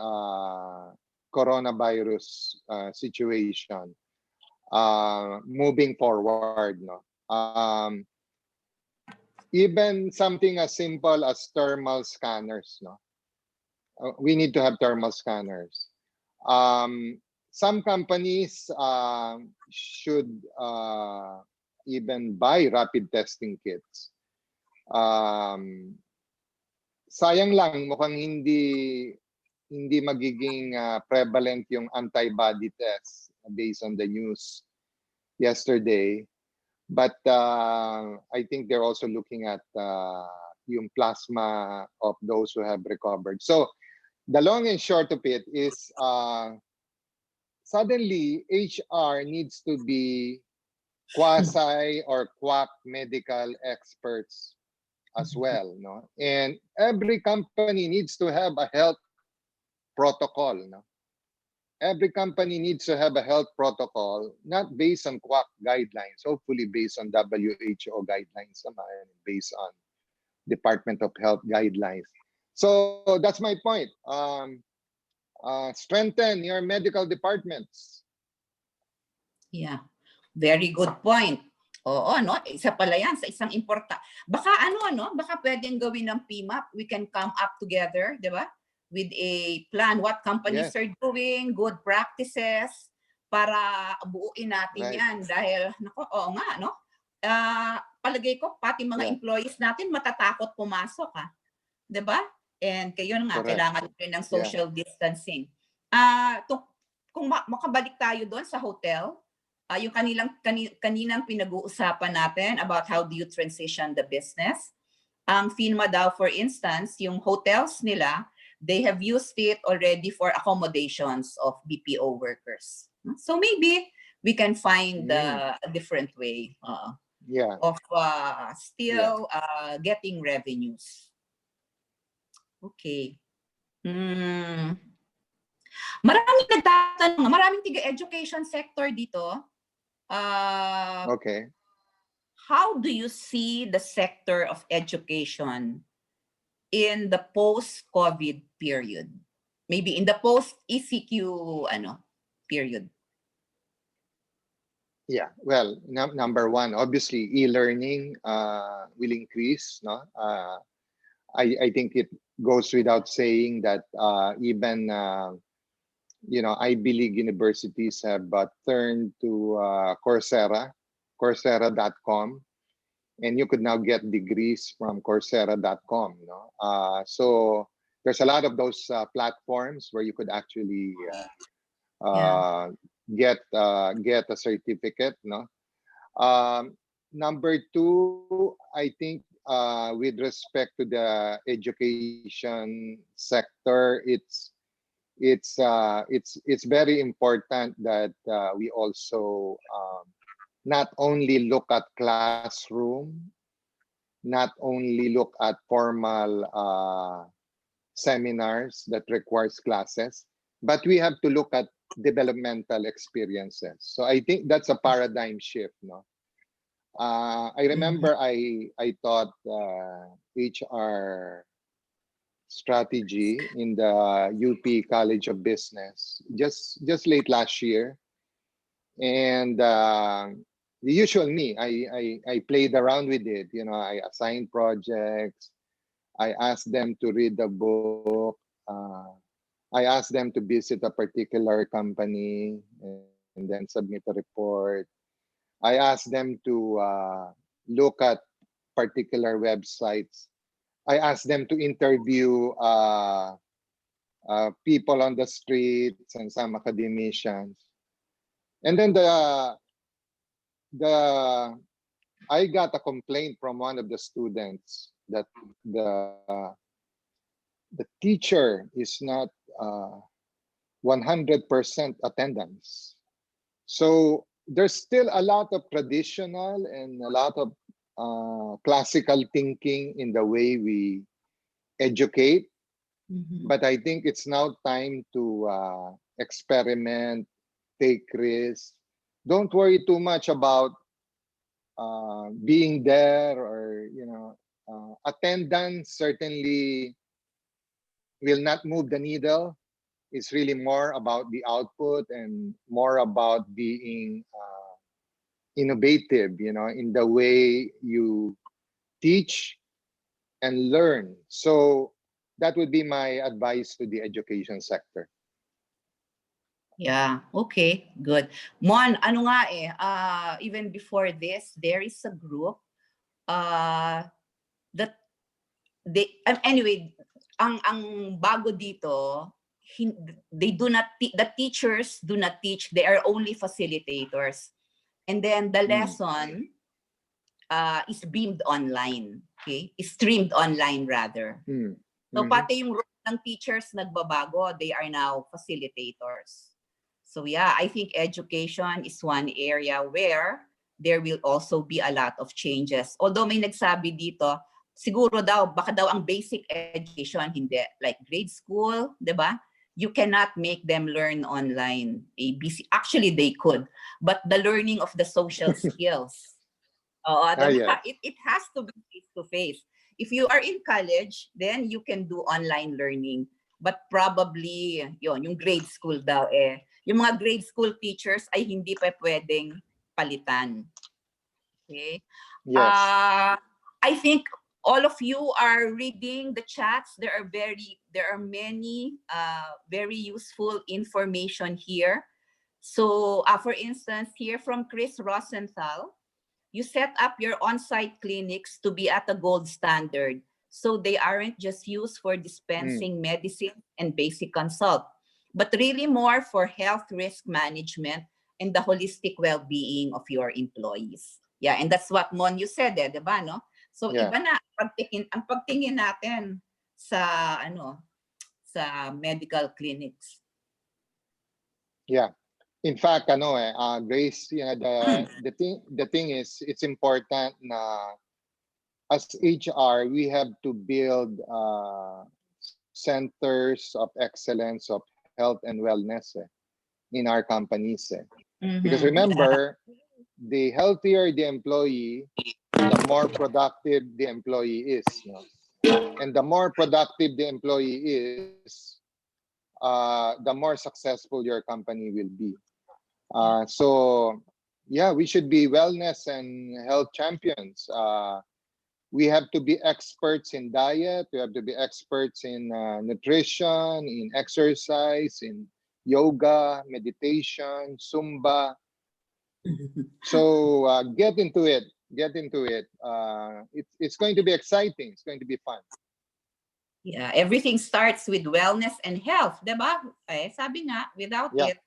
coronavirus situation moving forward, no. Even something as simple as thermal scanners, no. We need to have thermal scanners. Some companies should even buy rapid testing kits. Sayang lang, mukhang hindi magiging prevalent yung antibody test based on the news yesterday. But I think they're also looking at yung plasma of those who have recovered. So the long and short of it is suddenly HR needs to be quasi or quack medical experts as well, no? And every company needs to have a health protocol, no? Every company needs to have a health protocol, not based on quack guidelines, hopefully based on WHO guidelines, based on Department of Health guidelines. So that's my point. Strengthen your medical departments. Yeah, very good point. Oo, no? Isa pala yan sa isang Baka baka pwedeng gawin ng PMAP. We can come up together, di ba? With a plan, what companies are doing, good practices, para buuin natin yan. Dahil, oo nga, no? Palagay ko, pati mga employees natin matatakot pumasok, ha? Diba? And kayo nga, kailangan rin ng social distancing. Kung makabalik tayo doon sa hotel, yung kaninang pinag-uusapan natin about how do you transition the business. Ang FINMA daw, for instance, yung hotels nila, they have used it already for accommodations of BPO workers. So maybe we can find a different way of still getting revenues. Okay. Maraming nagtatanong, maraming tiga-education sector dito. Okay. How do you see the sector of education in the post-COVID period? Maybe in the post-ECQ period. Yeah, well, number one, obviously, e-learning will increase. No, I think it goes without saying that even Ivy League universities have turned to Coursera.com, and you could now get degrees from Coursera.com. So there's a lot of those platforms where you could actually get a certificate. Number two, I think with respect to the education sector, it's very important that we also not only look at classroom, not only look at formal seminars that requires classes, but we have to look at developmental experiences. So I think that's a paradigm shift. I remember I taught HR strategy in the UP College of Business just late last year, and the usual me, I played around with it. You know, I assigned projects. I asked them to read the book. I asked them to visit a particular company and then submit a report. I asked them to look at particular websites. I asked them to interview people on the streets and some academicians. And then the I got a complaint from one of the students that the teacher is not 100% attendance. So there's still a lot of traditional and a lot of classical thinking in the way we educate. But I think it's now time to experiment, take risks. Don't worry too much about being there, or attendance certainly will not move the needle. It's really more about the output and more about being innovative, in the way you teach and learn. So that would be my advice to the education sector. Yeah, okay, good. Mon, ano nga even before this, there is a group that anyway, ang bago dito, they do not the teachers do not teach, they are only facilitators. And then the lesson is beamed online, okay? Is streamed online rather. So pati yung role ng teachers nagbabago, they are now facilitators. So yeah, I think education is one area where there will also be a lot of changes. Although may nagsabi dito, siguro daw, baka daw ang basic education, hindi. Like grade school, di ba? You cannot make them learn online. ABC. Actually, they could. But the learning of the social skills, Yes. it has to be face-to-face. If you are in college, then you can do online learning. But probably, yung grade school daw yung mga grade school teachers ay hindi pa pwedeng palitan. Okay? Yes. I think all of you are reading the chats. There are many very useful information here. So, for instance, here from Chris Rosenthal, you set up your on-site clinics to be at a gold standard. So they aren't just used for dispensing medicine and basic consult, but really more for health risk management and the holistic well-being of your employees. Yeah, and that's what Mon you said, di ba, no? So Yeah. iba na ang pagtingin natin sa sa medical clinics. Yeah. In fact, Grace, the thing is, it's important na as HR, we have to build centers of excellence of health and wellness in our companies. Because remember, the healthier the employee, the more productive the employee is. And the more productive the employee is, the more successful your company will be. So, yeah, we should be wellness and health champions. We have to be experts in diet. We have to be experts in nutrition, in exercise, in yoga, meditation, Zumba. So get into it. Get into it. It's going to be exciting. It's going to be fun. Yeah, everything starts with wellness and health, diba? Sabi nga, without it,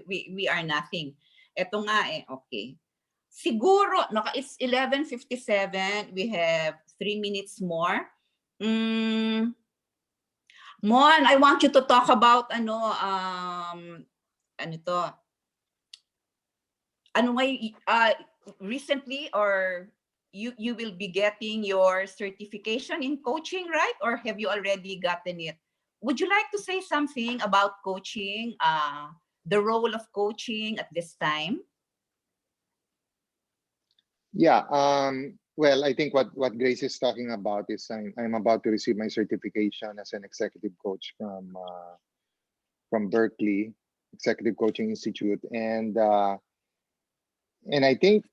we are nothing. Ito nga okay. Siguro, it's 11:57. We have 3 minutes more. Mon, I want you to talk about recently, or you will be getting your certification in coaching, right? Or have you already gotten it? Would you like to say something about coaching, the role of coaching at this time? Yeah. Well, I think what Grace is talking about is I'm about to receive my certification as an executive coach from Berkeley Executive Coaching Institute, and I think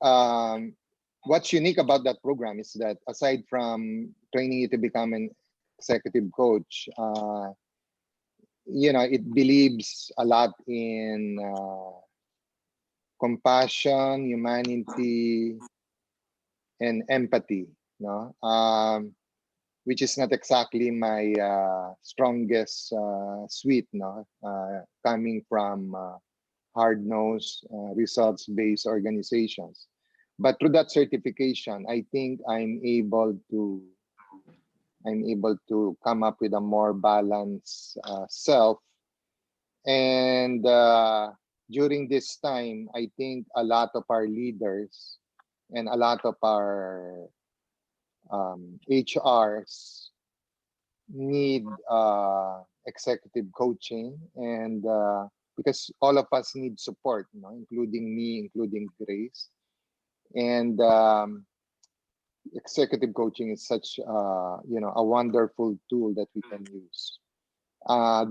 what's unique about that program is that aside from training you to become an executive coach, it believes a lot in compassion, humanity, and empathy. No, which is not exactly my strongest suite. No, coming from hard-nosed, results-based organizations. But through that certification, I think I'm able to come up with a more balanced self. And during this time, I think a lot of our leaders and a lot of our HRs need executive coaching, and because all of us need support, including me, including Grace. And executive coaching is such a wonderful tool that we can use. I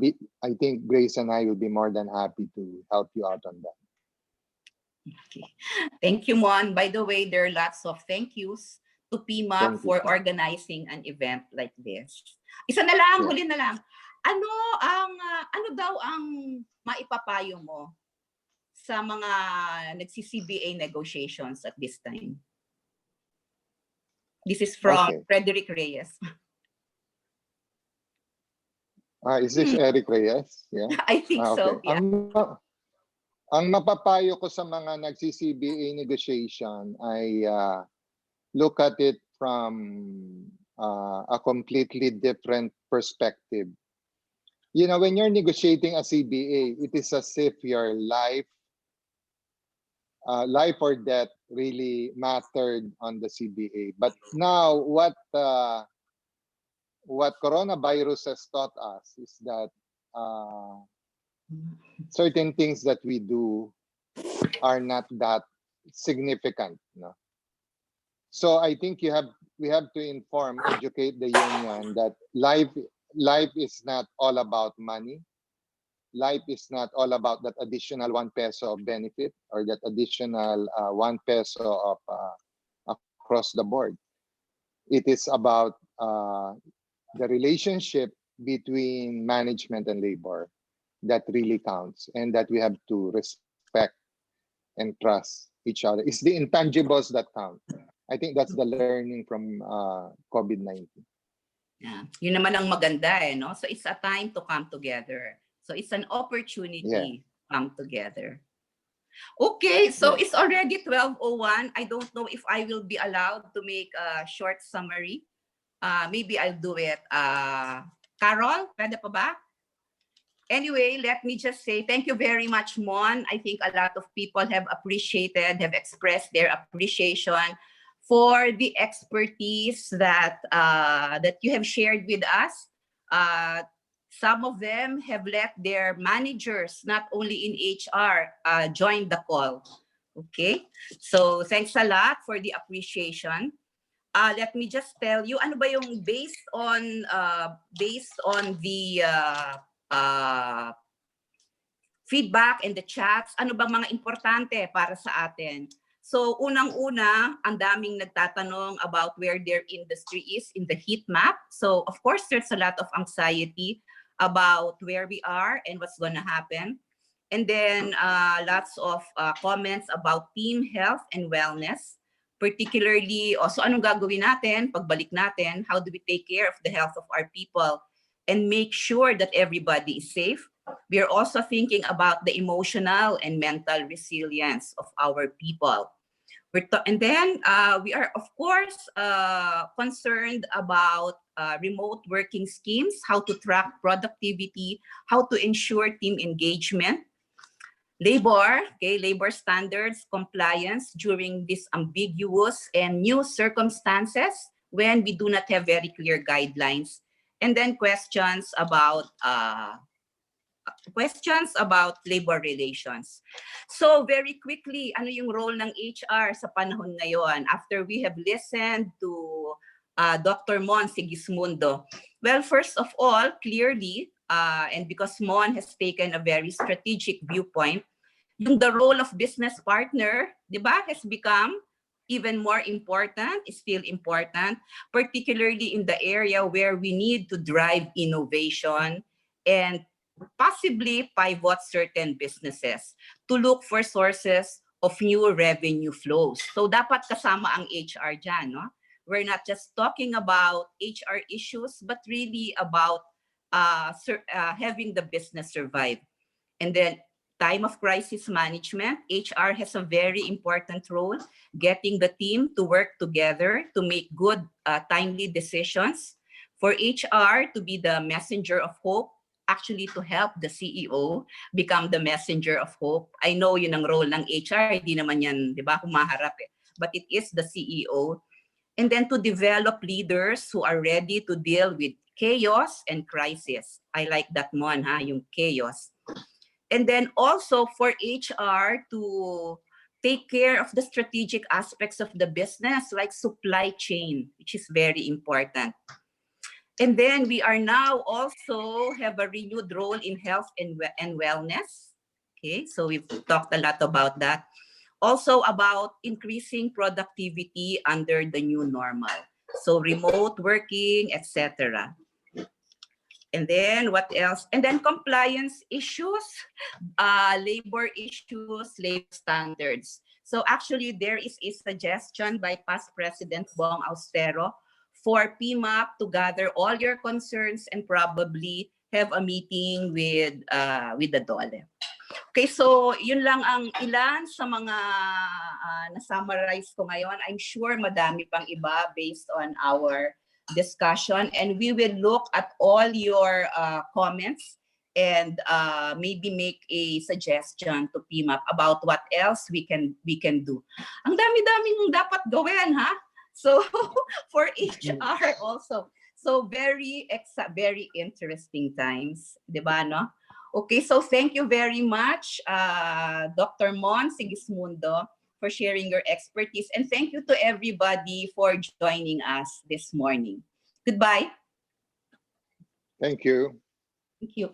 think Grace and I will be more than happy to help you out on that. Okay. Thank you, Mon. By the way, there are lots of thank yous to PIMA Thank you. for organizing an event like this. Isa na lang, Yeah. huli na lang. Ano daw ang maipapayo mo sa mga nagsi-CBA negotiations at this time? This is from Okay. Frederick Reyes. Is this Eric Reyes? Yeah. I think so, Okay. yeah. Ang mapapayo ko sa mga nagsi-CBA negotiation ay look at it from a completely different perspective. When you're negotiating a CBA, it is as if your life or death really mattered on the CBA. But now, what coronavirus has taught us is that certain things that we do are not that significant. So I think we have to educate the union that life is not all about money. Life is not all about that additional 1 peso of benefit or that additional 1 peso of across the board. It is about the relationship between management and labor that really counts, and that we have to respect and trust each other. It's the intangibles that count. I think that's the learning from COVID-19. Yeah. Yun naman ang maganda no? So it's a time to come together. So it's an opportunity to come together. Okay, so it's already 12:01. I don't know if I will be allowed to make a short summary. Maybe I'll do it. Carol, pwede pa ba? Anyway, let me just say thank you very much, Mon. I think a lot of people have expressed their appreciation for the expertise that you have shared with us. Some of them have let their managers, not only in HR, join the call. Okay, so thanks a lot for the appreciation. Let me just tell you, ano ba yung based on the feedback and the chats, ano bang mga importante para sa atin? So unang-una, ang daming nagtatanong about where their industry is in the heat map. So of course, there's a lot of anxiety about where we are and what's going to happen. And then lots of comments about team health and wellness, particularly also anong gagawin natin, pagbalik natin, how do we take care of the health of our people and make sure that everybody is safe. We are also thinking about the emotional and mental resilience of our people. And then we are, of course, concerned about remote working schemes, how to track productivity, how to ensure team engagement, labor standards compliance during these ambiguous and new circumstances when we do not have very clear guidelines, and then questions about questions about labor relations. So very quickly, ano yung role ng HR sa panahon ngayon after we have listened to Dr. Mon Sigismundo? Well, first of all, clearly, and because Mon has taken a very strategic viewpoint, the role of business partner, di ba, has become even more important, is still important, particularly in the area where we need to drive innovation and possibly pivot certain businesses to look for sources of new revenue flows. So dapat kasama ang HR dyan, no? We're not just talking about HR issues, but really about having the business survive. And then time of crisis management, HR has a very important role, getting the team to work together to make good, timely decisions. For HR to be the messenger of hope, actually to help the CEO become the messenger of hope. I know yun ang role ng HR, hindi naman yan, di ba, humaharap eh. But it is the CEO. And then to develop leaders who are ready to deal with chaos and crisis. I like that one, yung chaos. And then also for HR to take care of the strategic aspects of the business, like supply chain, which is very important. And then we are now also have a renewed role in health and wellness. Okay, so we've talked a lot about that. Also about increasing productivity under the new normal. So remote working, etc. And then what else? And then compliance issues, labor issues, labor standards. So actually there is a suggestion by past President Bong Austero for PMAP to gather all your concerns and probably have a meeting with the DOLE. Okay, so yun lang ang ilan sa mga na-summarize ko ngayon. I'm sure madami pang iba based on our discussion, and we will look at all your comments and maybe make a suggestion to PMAP about what else we can do. Ang dami-daming dapat gawin, ha? So for HR also. So very interesting times, 'di ba, no? Okay, so thank you very much, Dr. Mon Sigismundo, for sharing your expertise. And thank you to everybody for joining us this morning. Goodbye. Thank you. Thank you.